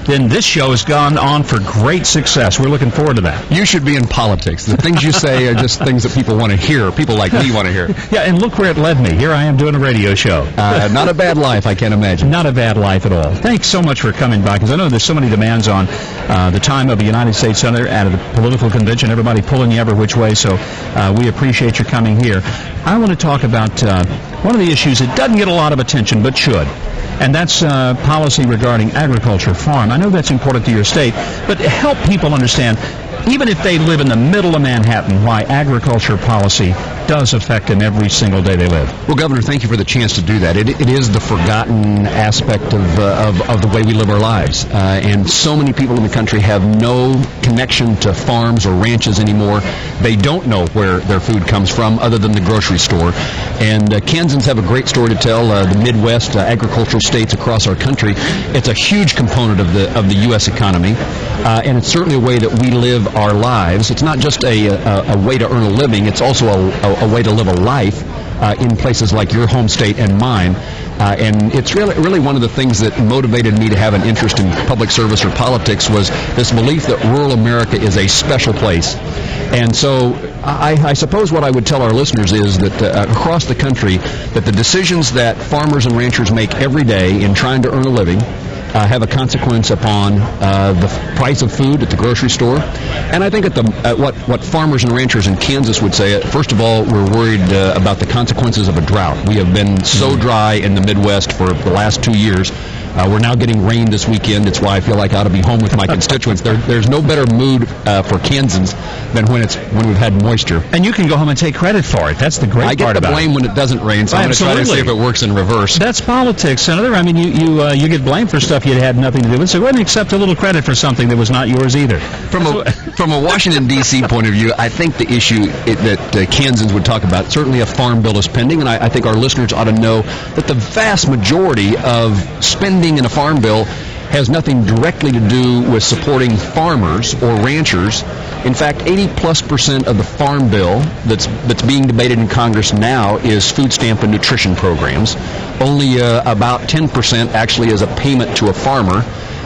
then this show has gone on for great success. We're looking forward to that. You should be in politics. The things you say are just things that people want to hear. People like me want to hear. Yeah, and look where it led me. Here I am doing a radio show. Not a bad life, I can't imagine. Not a bad life at all. Thanks so much for coming by, because I know there's so many demands on the time of a United States Senator at a political convention, everybody pulling you every which way, so we appreciate your coming here. I want to talk about one of the issues that doesn't get a lot of attention, but should. And that's policy regarding agriculture, farm. I know that's important to your state, but help people understand, even if they live in the middle of Manhattan, why agriculture policy does affect them every single day they live. Well, Governor, thank you for the chance to do that. It is the forgotten aspect of the way we live our lives. And so many people in the country have no connection to farms or ranches anymore. They don't know where their food comes from other than the grocery store. And Kansans have a great story to tell. The Midwest, agricultural states across our country, it's a huge component of the U.S. economy. And it's certainly a way that we live our lives. It's not just a way to earn a living. It's also a way to live a life in places like your home state and mine. And it's really one of the things that motivated me to have an interest in public service or politics was this belief that rural America is a special place. And so I suppose what I would tell our listeners is that across the country, that the decisions that farmers and ranchers make every day in trying to earn a living have a consequence upon the price of food at the grocery store. And I think at what farmers and ranchers in Kansas would say, first of all, we're worried about the consequences of a drought. We have been so dry in the Midwest for the last 2 years. We're now getting rain this weekend. It's why I feel like I ought to be home with my constituents. There's no better mood for Kansans than when we've had moisture. And you can go home and take credit for it. That's the great part about it. I get the blame when it doesn't rain, so I'm going to try to see if it works in reverse. That's politics, Senator. I mean, you get blamed for stuff you had nothing to do with, so go ahead and accept a little credit for something that was not yours either. From a Washington, D.C. point of view, I think the issue that Kansans would talk about, certainly a farm bill is pending, and I think our listeners ought to know that the vast majority of spending in a farm bill has nothing directly to do with supporting farmers or ranchers. In fact, 80+% of the farm bill that's being debated in Congress now is food stamp and nutrition programs. Only about 10% actually is a payment to a farmer.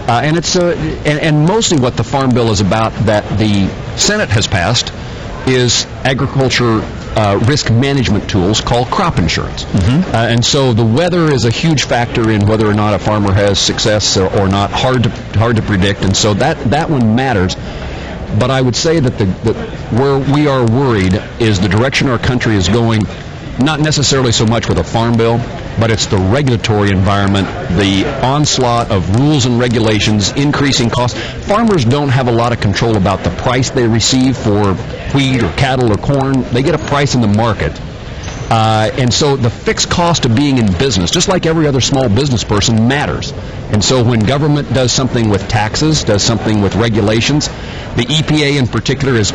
And it's and mostly what the farm bill is about that the Senate has passed is agriculture risk management tools called crop insurance. And so the weather is a huge factor in whether or not a farmer has success or not, hard to predict. And so that one matters. But I would say that where we are worried is the direction our country is going, not necessarily so much with a farm bill, but it's the regulatory environment, the onslaught of rules and regulations, increasing costs. Farmers don't have a lot of control about the price they receive for wheat or cattle or corn. They get a price in the market. And so the fixed cost of being in business, just like every other small business person, matters. And so when government does something with taxes, does something with regulations, the EPA in particular is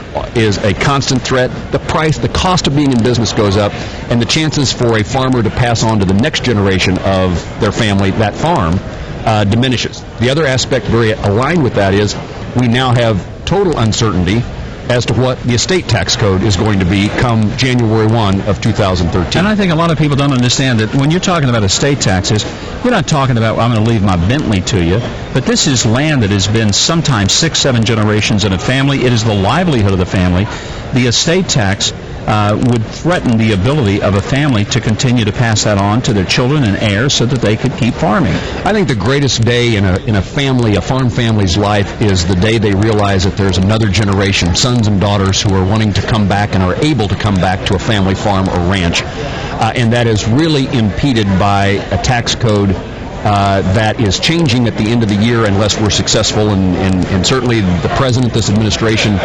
a constant threat. The cost of being in business goes up, and the chances for a farmer to pass on to the next generation of their family that farm diminishes. The other aspect very aligned with that is we now have total uncertainty as to what the estate tax code is going to be come January 1 of 2013. And I think a lot of people don't understand that when you're talking about estate taxes, we're not talking about, well, I'm going to leave my Bentley to you, but this is land that has been sometimes 6-7 generations in a family. It is the livelihood of the family. The estate tax would threaten the ability of a family to continue to pass that on to their children and heirs so that they could keep farming. I think the greatest day in a family, a farm family's life, is the day they realize that there's another generation, sons and daughters, who are wanting to come back and are able to come back to a family farm or ranch. And that is really impeded by a tax code that is changing at the end of the year unless we're successful, and certainly the president, this administration,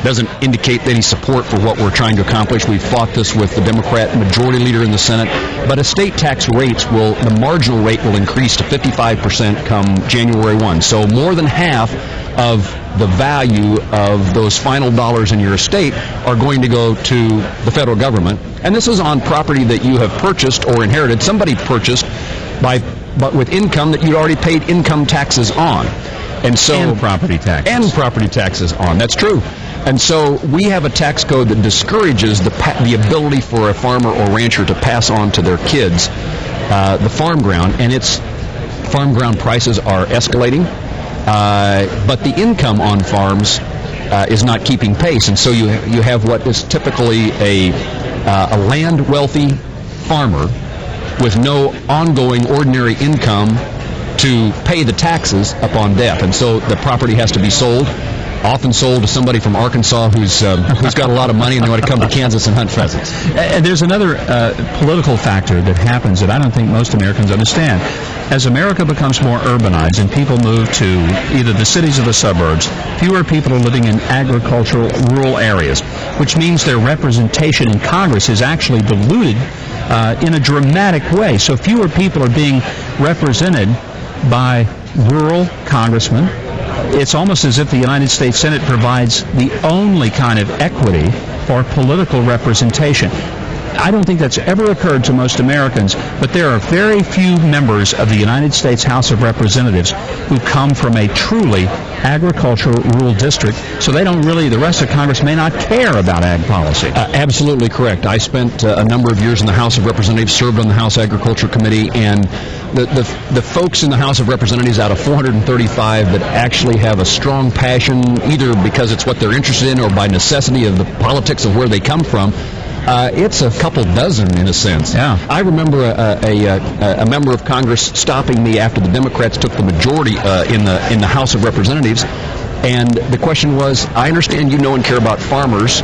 doesn't indicate any support for what we're trying to accomplish. We've fought this with the Democrat majority leader in the Senate, but estate tax rates the marginal rate will increase to 55% come January 1. So more than half of the value of those final dollars in your estate are going to go to the federal government. And this is on property that you have purchased or inherited. Somebody purchased but with income that you'd already paid income taxes on. And property taxes. And property taxes on. That's true. And so we have a tax code that discourages the ability for a farmer or rancher to pass on to their kids the farm ground, and its farm ground prices are escalating. But the income on farms is not keeping pace, and so you have what is typically a land-wealthy farmer with no ongoing ordinary income to pay the taxes upon death. And so the property has to be sold, often sold to somebody from Arkansas who's got a lot of money and they want to come to Kansas and hunt pheasants. And there's another political factor that happens that I don't think most Americans understand. As America becomes more urbanized and people move to either the cities or the suburbs, fewer people are living in agricultural rural areas, which means their representation in Congress is actually diluted in a dramatic way. So fewer people are being represented by rural congressmen. It's almost as if the United States Senate provides the only kind of equity for political representation. I don't think that's ever occurred to most Americans, but there are very few members of the United States House of Representatives who come from a truly agricultural rural district, so they don't really, the rest of Congress may not care about ag policy. Absolutely correct. I spent a number of years in the House of Representatives, served on the House Agriculture Committee, and the folks in the House of Representatives out of 435 that actually have a strong passion, either because it's what they're interested in or by necessity of the politics of where they come from, it's a couple dozen in a sense. Yeah. I remember a member of Congress stopping me after the Democrats took the majority in the House of Representatives, and the question was, I understand you know and care about farmers.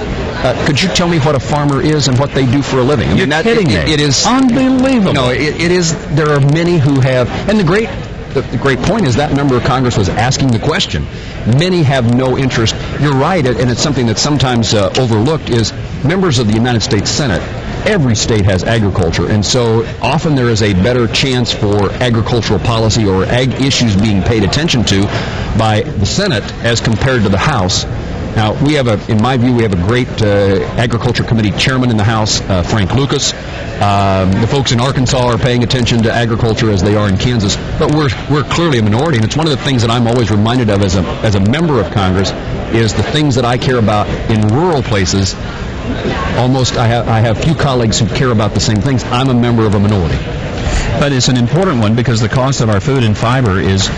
Could you tell me what a farmer is and what they do for a living? You're kidding me. It is unbelievable. No, it is. There are many who have, and the great point is that member of Congress was asking the question. Many have no interest. You're right, and it's something that's sometimes overlooked, is members of the United States Senate. Every state has agriculture, and so often there is a better chance for agricultural policy or ag issues being paid attention to by the Senate as compared to the House. Now, in my view, we have a great Agriculture Committee chairman in the House, Frank Lucas. The folks in Arkansas are paying attention to agriculture as they are in Kansas, but we're clearly a minority, and it's one of the things that I'm always reminded of as a member of Congress is the things that I care about in rural places. I have few colleagues who care about the same things. I'm a member of a minority. But it's an important one because the cost of our food and fiber is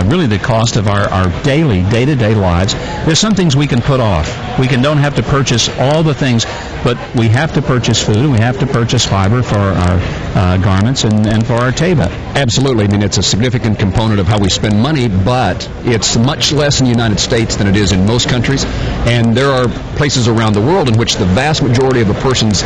really the cost of our daily, day-to-day lives. There's some things we can put off. We don't have to purchase all the things, but we have to purchase food and we have to purchase fiber for our garments and for our table. Absolutely. I mean, it's a significant component of how we spend money, but it's much less in the United States than it is in most countries. And there are places around the world in which the vast majority of a person's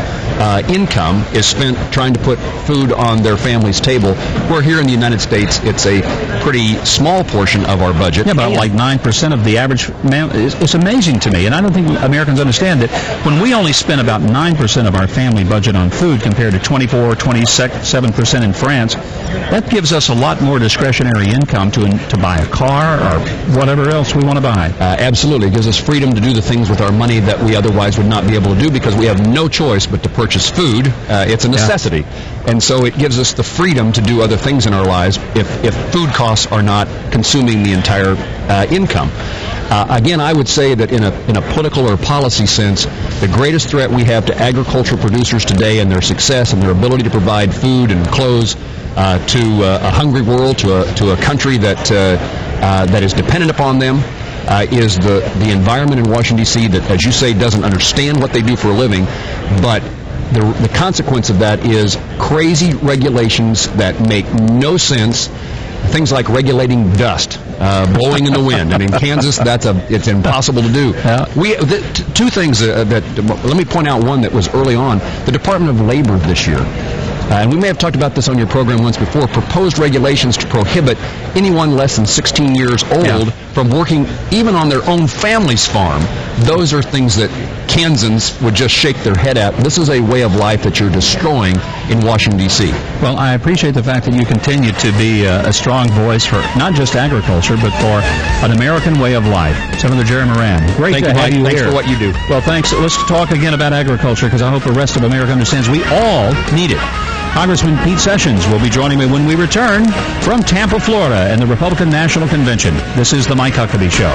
income is spent trying to put food on their family's table, where here in the United States it's a pretty small portion of our budget. Yeah, about like 9% of the average man. It's amazing to me, and I don't think Americans understand that when we only spend about 9% of our family budget on food compared to 27% in France, that gives us a lot more discretionary income to buy a car or whatever else we want to buy. Absolutely. It gives us freedom to do the things with our money that we otherwise would not be able to do because we have no choice but to purchase food. It's a necessity. Yeah. And so it gives us the freedom to do other things in our lives if food costs are not consuming the entire income. Again, I would say that in a political or policy sense, the greatest threat we have to agricultural producers today and their success and their ability to provide food and clothes to a hungry world, to a country that is dependent upon them, is the environment in Washington, D.C. that, as you say, doesn't understand what they do for a living, but the consequence of that is crazy regulations that make no sense. Things like regulating dust, blowing in the wind. I mean, Kansas, it's impossible to do. Two things let me point out one that was early on. The Department of Labor this year, and we may have talked about this on your program once before, proposed regulations to prohibit anyone less than 16 years old from working even on their own family's farm. Those are things that Kansans would just shake their head at. This is a way of life that you're destroying in Washington, D.C. Well, I appreciate the fact that you continue to be a strong voice for not just agriculture, but for an American way of life. Senator Jerry Moran, great to have you here. Thanks for what you do. Well, thanks. Let's talk again about agriculture, because I hope the rest of America understands we all need it. Congressman Pete Sessions will be joining me when we return from Tampa, Florida, and the Republican National Convention. This is the Mike Huckabee Show.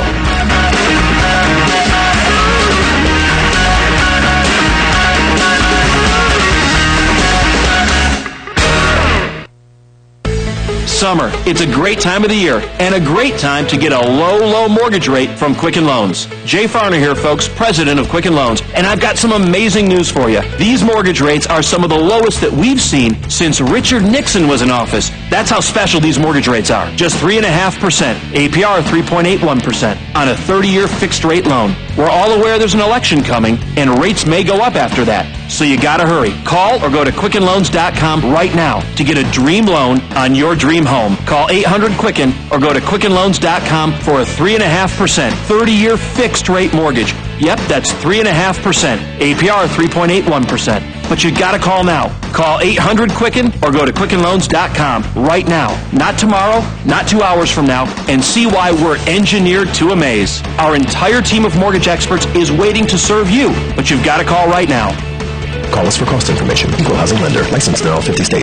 summer. It's a great time of the year and a great time to get a low mortgage rate from Quicken Loans. Jay Farner here, folks, president of Quicken Loans, and I've got some amazing news for you. These mortgage rates are some of the lowest that we've seen since Richard Nixon was in office. That's how special these mortgage rates are. Just 3.5%, APR 3.81% on a 30-year fixed-rate loan. We're all aware there's an election coming, and rates may go up after that. So you gotta hurry. Call or go to QuickenLoans.com right now to get a dream loan on your dream home. Call 800-QUICKEN or go to QuickenLoans.com for a 3.5%, 30-year fixed-rate mortgage. Yep, that's 3.5%, APR 3.81%. But you gotta call now. Call 800-QUICKEN or go to QuickenLoans.com right now. Not tomorrow, not 2 hours from now, and see why we're engineered to amaze. Our entire team of mortgage experts is waiting to serve you, but you've gotta call right now. Call us for cost information. Equal housing lender. Licensed in all 50 states.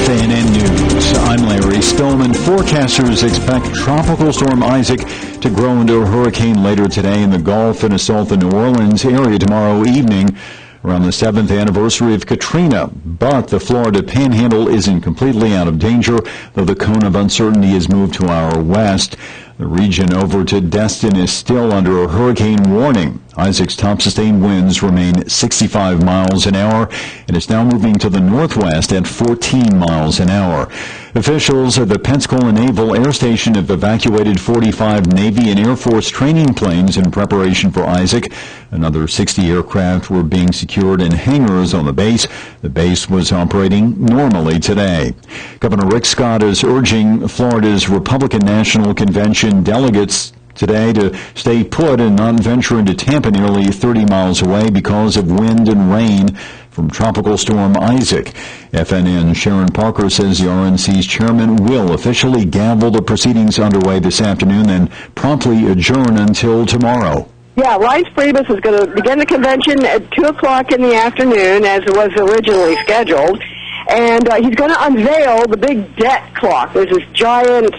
FANN News. I'm Larry Spillman. Forecasters expect Tropical Storm Isaac to grow into a hurricane later today in the Gulf and assault the New Orleans area tomorrow evening, around the 7th anniversary of Katrina. But the Florida Panhandle isn't completely out of danger, though the cone of uncertainty has moved to our west. The region over to Destin is still under a hurricane warning. Isaac's top sustained winds remain 65 miles an hour, and is now moving to the northwest at 14 miles an hour. Officials at the Pensacola Naval Air Station have evacuated 45 Navy and Air Force training planes in preparation for Isaac. Another 60 aircraft were being secured in hangars on the base. The base was operating normally today. Governor Rick Scott is urging Florida's Republican National Convention delegates today to stay put and not venture into Tampa, nearly 30 miles away, because of wind and rain from Tropical Storm Isaac. FNN Sharon Parker says the RNC's chairman will officially gavel the proceedings underway this afternoon and promptly adjourn until tomorrow. Yeah, Reince Priebus is going to begin the convention at 2 o'clock in the afternoon, as it was originally scheduled, and he's going to unveil the big debt clock. There's this giant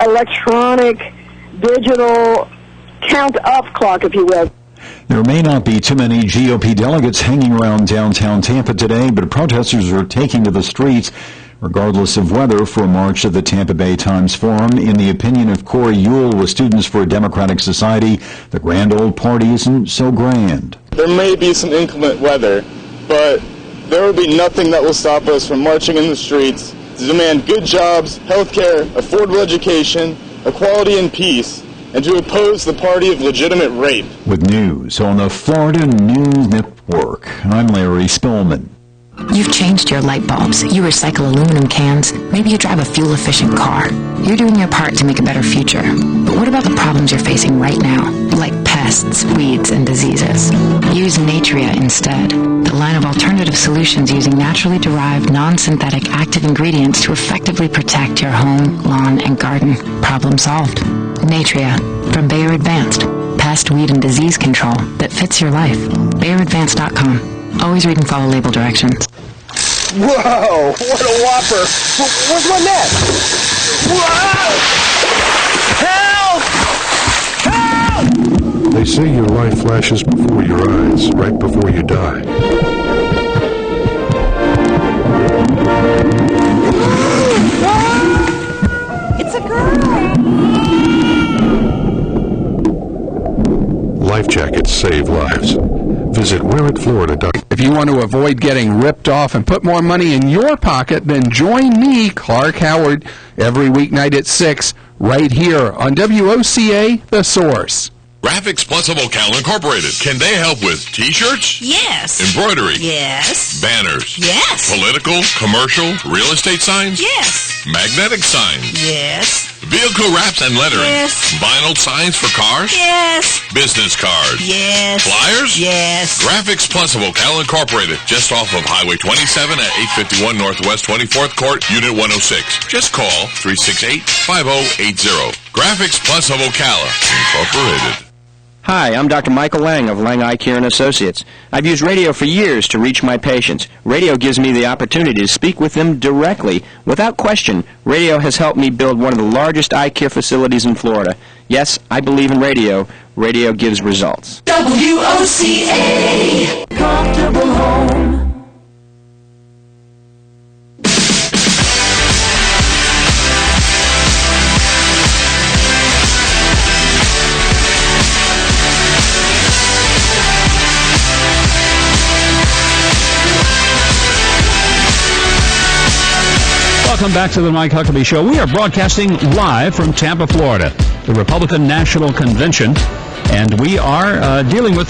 electronic, digital count-up clock, if you will. There may not be too many GOP delegates hanging around downtown Tampa today, but protesters are taking to the streets regardless of weather for a march at the Tampa Bay Times Forum. In the opinion of Corey Ewell with Students for a Democratic Society, the grand old party isn't so grand. There may be some inclement weather, but there will be nothing that will stop us from marching in the streets to demand good jobs, health care, affordable education, equality and peace, and to oppose the party of legitimate rape. With news on the Florida News Network, I'm Larry Spillman. You've changed your light bulbs. You recycle aluminum cans. Maybe you drive a fuel-efficient car. You're doing your part to make a better future. But what about the problems you're facing right now, like pests, weeds, and diseases? Use Natria instead, the line of alternative solutions using naturally derived, non-synthetic active ingredients to effectively protect your home, lawn, and garden. Problem solved. Natria from Bayer Advanced. Pest, weed, and disease control that fits your life. BayerAdvanced.com. Always read and follow label directions. Whoa! What a whopper! Where's my net? Whoa! Help! Help! They say your life flashes before your eyes, right before you die. It's a girl! Life jackets save lives. Visit wearitflorida.com. If you want to avoid getting ripped off and put more money in your pocket, then join me, Clark Howard, every weeknight at 6, right here on WOCA, The Source. Graphics Plus of Ocala Incorporated. Can they help with T-shirts? Yes. Embroidery? Yes. Banners? Yes. Political, commercial, real estate signs? Yes. Magnetic signs? Yes. Vehicle wraps and lettering? Yes. Vinyl signs for cars? Yes. Business cards? Yes. Flyers? Yes. Graphics Plus of Ocala Incorporated, just off of Highway 27 at 851 Northwest 24th Court, Unit 106. Just call 368-5080. Graphics Plus of Ocala Incorporated. Hi, I'm Dr. Michael Lang of Lang Eye Care & Associates. I've used radio for years to reach my patients. Radio gives me the opportunity to speak with them directly. Without question, radio has helped me build one of the largest eye care facilities in Florida. Yes, I believe in radio. Radio gives results. WOCA. Comfortable home. Welcome back to the Mike Huckabee Show. We are broadcasting live from Tampa, Florida, the Republican National Convention, and we are dealing with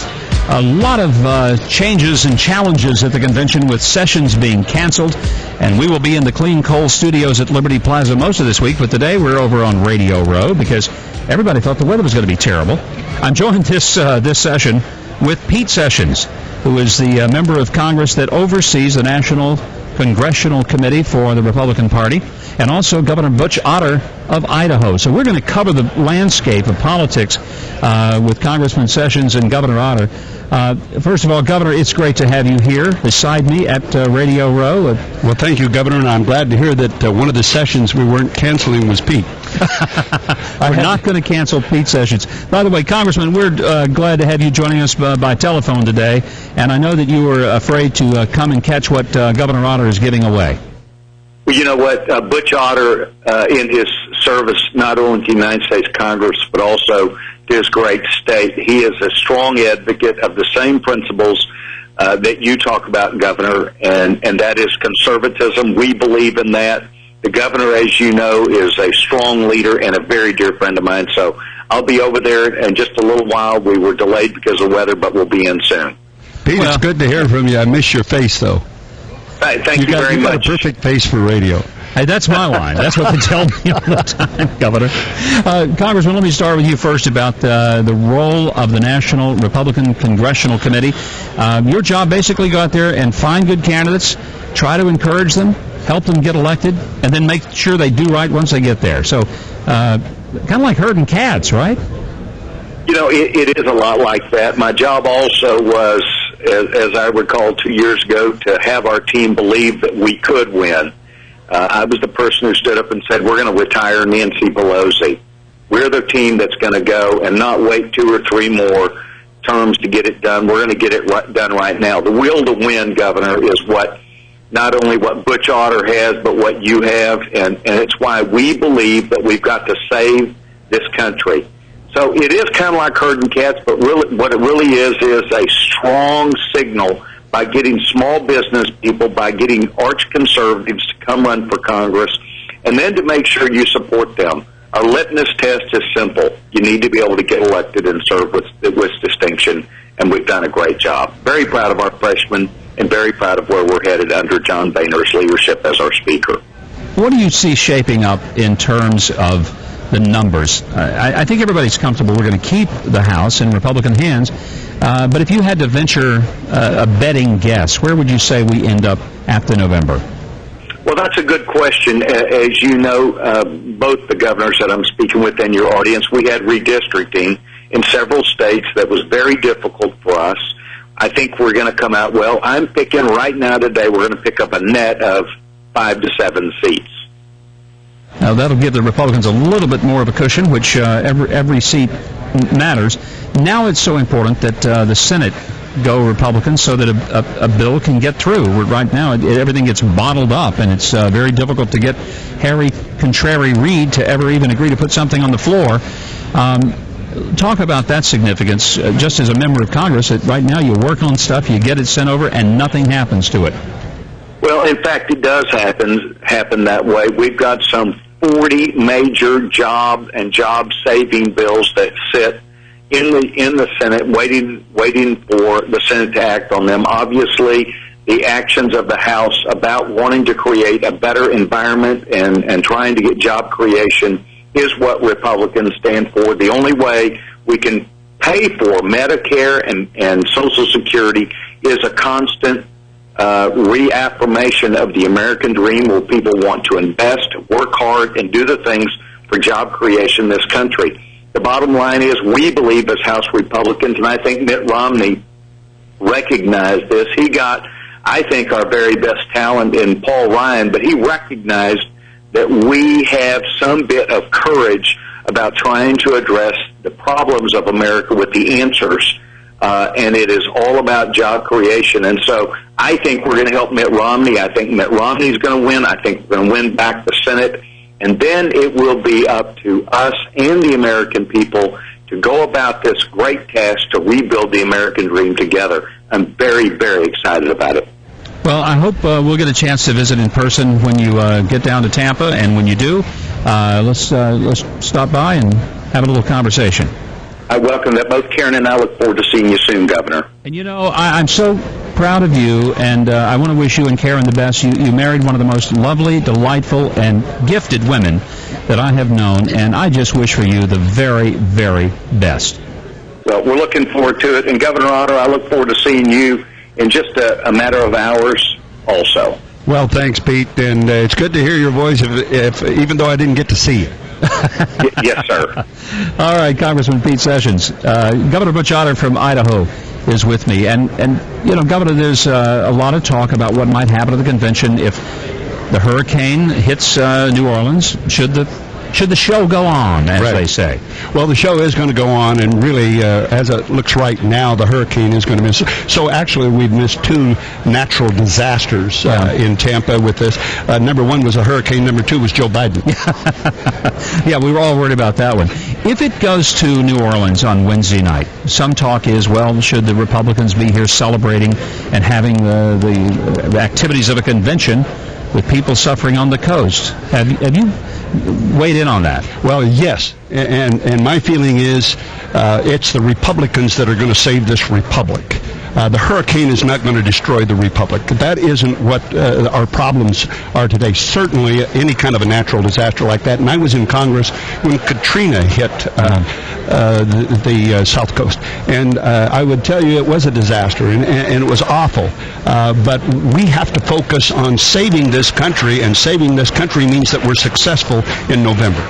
a lot of changes and challenges at the convention with sessions being canceled, and we will be in the Clean Coal Studios at Liberty Plaza most of this week, but today we're over on Radio Row because everybody thought the weather was going to be terrible. I'm joined this session with Pete Sessions, who is the member of Congress that oversees the National Congressional Committee for the Republican Party, and also Governor Butch Otter of Idaho. So we're going to cover the landscape of politics with Congressman Sessions and Governor Otter. First of all, Governor, it's great to have you here beside me at Radio Row. Well, thank you, Governor, and I'm glad to hear that one of the sessions we weren't canceling was Pete. We're not going to cancel Pete Sessions. By the way, Congressman, we're glad to have you joining us by telephone today, and I know that you were afraid to come and catch what Governor Otter is giving away. Well, you know what? Butch Otter, in his service not only to the United States Congress, but also to his great state, he is a strong advocate of the same principles that you talk about, Governor, and that is conservatism. We believe in that. The governor, as you know, is a strong leader and a very dear friend of mine, so I'll be over there in just a little while. We were delayed because of weather, but we'll be in soon. Pete, it's good to hear from you. I miss your face, though. Thank you very much. You've got a perfect face for radio. Hey, that's my line. That's what they tell me all the time, Governor. Congressman, let me start with you first about the role of the National Republican Congressional Committee. Your job basically go out there and find good candidates, try to encourage them, help them get elected, and then make sure they do right once they get there. So kind of like herding cats, right? You know, it is a lot like that. My job also was, as I recall 2 years ago, to have our team believe that we could win. I was the person who stood up and said, we're going to retire Nancy Pelosi. We're the team that's going to go and not wait 2 or 3 more terms to get it done. We're going to get it done right now. The will to win, Governor, is not only what Butch Otter has, but what you have, and it's why we believe that we've got to save this country. So it is kind of like herding cats, but really, what it really is a strong signal by getting small business people, by getting arch conservatives to come run for Congress, and then to make sure you support them. Our litmus test is simple. You need to be able to get elected and serve with distinction, and we've done a great job. Very proud of our freshmen and very proud of where we're headed under John Boehner's leadership as our Speaker. What do you see shaping up in terms of the numbers? I think everybody's comfortable we're going to keep the House in Republican hands, but if you had to venture a betting guess, where would you say we end up after November? Well, that's a good question. As you know, both the governors that I'm speaking with and your audience, we had redistricting in several states that was very difficult for us. I think we're going to come out well. I'm picking right now today we're going to pick up a net of 5 to 7 seats. Now, that'll give the Republicans a little bit more of a cushion, which every seat matters. Now it's so important that the Senate go Republican so that a bill can get through. Right now, everything gets bottled up, and it's very difficult to get Harry Contrary Reid to ever even agree to put something on the floor. Talk about that significance. Just as a member of Congress, that right now you work on stuff, you get it sent over, and nothing happens to it. Well, in fact, it does happen that way. We've got some 40 major job and job-saving bills that sit in the Senate, waiting for the Senate to act on them. Obviously, the actions of the House about wanting to create a better environment and trying to get job creation is what Republicans stand for. The only way we can pay for Medicare and Social Security is a constant reaffirmation of the American dream, where people want to invest, work hard, and do the things for job creation in this country. The bottom line is we believe as House Republicans, and I think Mitt Romney recognized this. He got, I think, our very best talent in Paul Ryan, but he recognized that we have some bit of courage about trying to address the problems of America with the answers. And it is all about job creation. And so I think we're going to help Mitt Romney. I think Mitt Romney is going to win. I think we're going to win back the Senate. And then it will be up to us and the American people to go about this great task to rebuild the American dream together. I'm very, very excited about it. Well, I hope we'll get a chance to visit in person when you get down to Tampa, and when you do, let's stop by and have a little conversation. I welcome that. Both Karen and I look forward to seeing you soon, Governor. And I'm so proud of you, and I want to wish you and Karen the best. You married one of the most lovely, delightful, and gifted women that I have known, and I just wish for you the very, very best. Well, we're looking forward to it. And Governor Otter, I look forward to seeing you in just a matter of hours also. Well, thanks, Pete, and it's good to hear your voice, even though I didn't get to see you. Yes, sir. All right, Congressman Pete Sessions. Governor Butch Otter from Idaho is with me. And Governor, there's a lot of talk about what might happen at the convention if the hurricane hits New Orleans. Should the show go on, as they say? Well, the show is going to go on, and really, as it looks right now, the hurricane is going to miss. So actually, we've missed two natural disasters in Tampa with this. Number one was a hurricane. Number two was Joe Biden. Yeah, we were all worried about that one. If it goes to New Orleans on Wednesday night, some talk is, well, should the Republicans be here celebrating and having the activities of a convention with people suffering on the coast? Have you weighed in on that? Well, yes, and my feeling is it's the Republicans that are going to save this republic. The hurricane is not going to destroy the republic. That isn't what our problems are today. Certainly, any kind of a natural disaster like that. And I was in Congress when Katrina hit the South Coast, and I would tell you it was a disaster, and it was awful. But we have to focus on saving this country, and saving this country means that we're successful in November.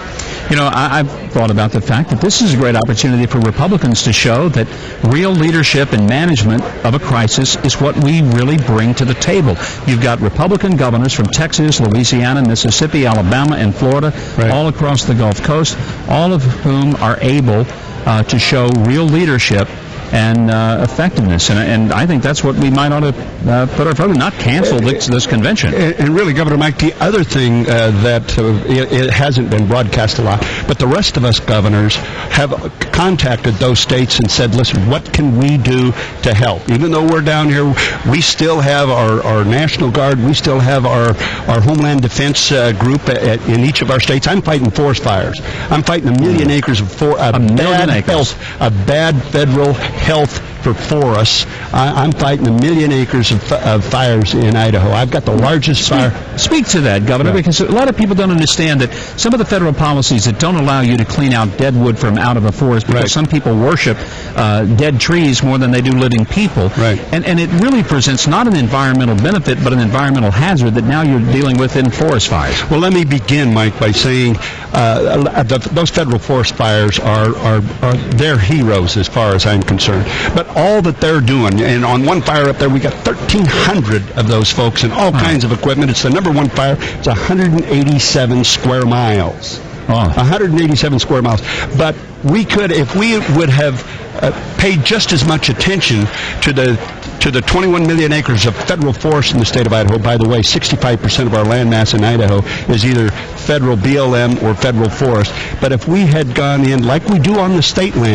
I've thought about the fact that this is a great opportunity for Republicans to show that real leadership and management of a crisis is what we really bring to the table. You've got Republican governors from Texas, Louisiana, Mississippi, Alabama, and Florida, all across the Gulf Coast, all of whom are able to show real leadership and effectiveness. And I think that's what we might ought to put our focus, not cancel this convention. And really, Governor Mike, the other thing that it hasn't been broadcast a lot, but the rest of us governors have contacted those states and said, listen, what can we do to help? Even though we're down here, we still have our National Guard, we still have our Homeland Defense group in each of our states. I'm fighting forest fires. I'm fighting 1 million acres of bad federal health for forests. I'm fighting 1 million acres of fires in Idaho. I've got the largest fire. Speak to that, Governor, because a lot of people don't understand that some of the federal policies that don't allow you to clean out dead wood from out of a forest, because some people worship dead trees more than they do living people. And it really presents not an environmental benefit, but an environmental hazard that now you're dealing with in forest fires. Well, let me begin, Mike, by saying those federal forest fires are they're heroes as far as I'm concerned. But all that they're doing, and on one fire up there, we got 1,300 of those folks and all kinds of equipment. It's the number one fire. It's 187 square miles. 187 square miles. But we could, if we would have paid just as much attention to the 21 million acres of federal forest in the state of Idaho. By the way, 65% of our land mass in Idaho is either federal BLM or federal forest. But if we had gone in like we do on the state land,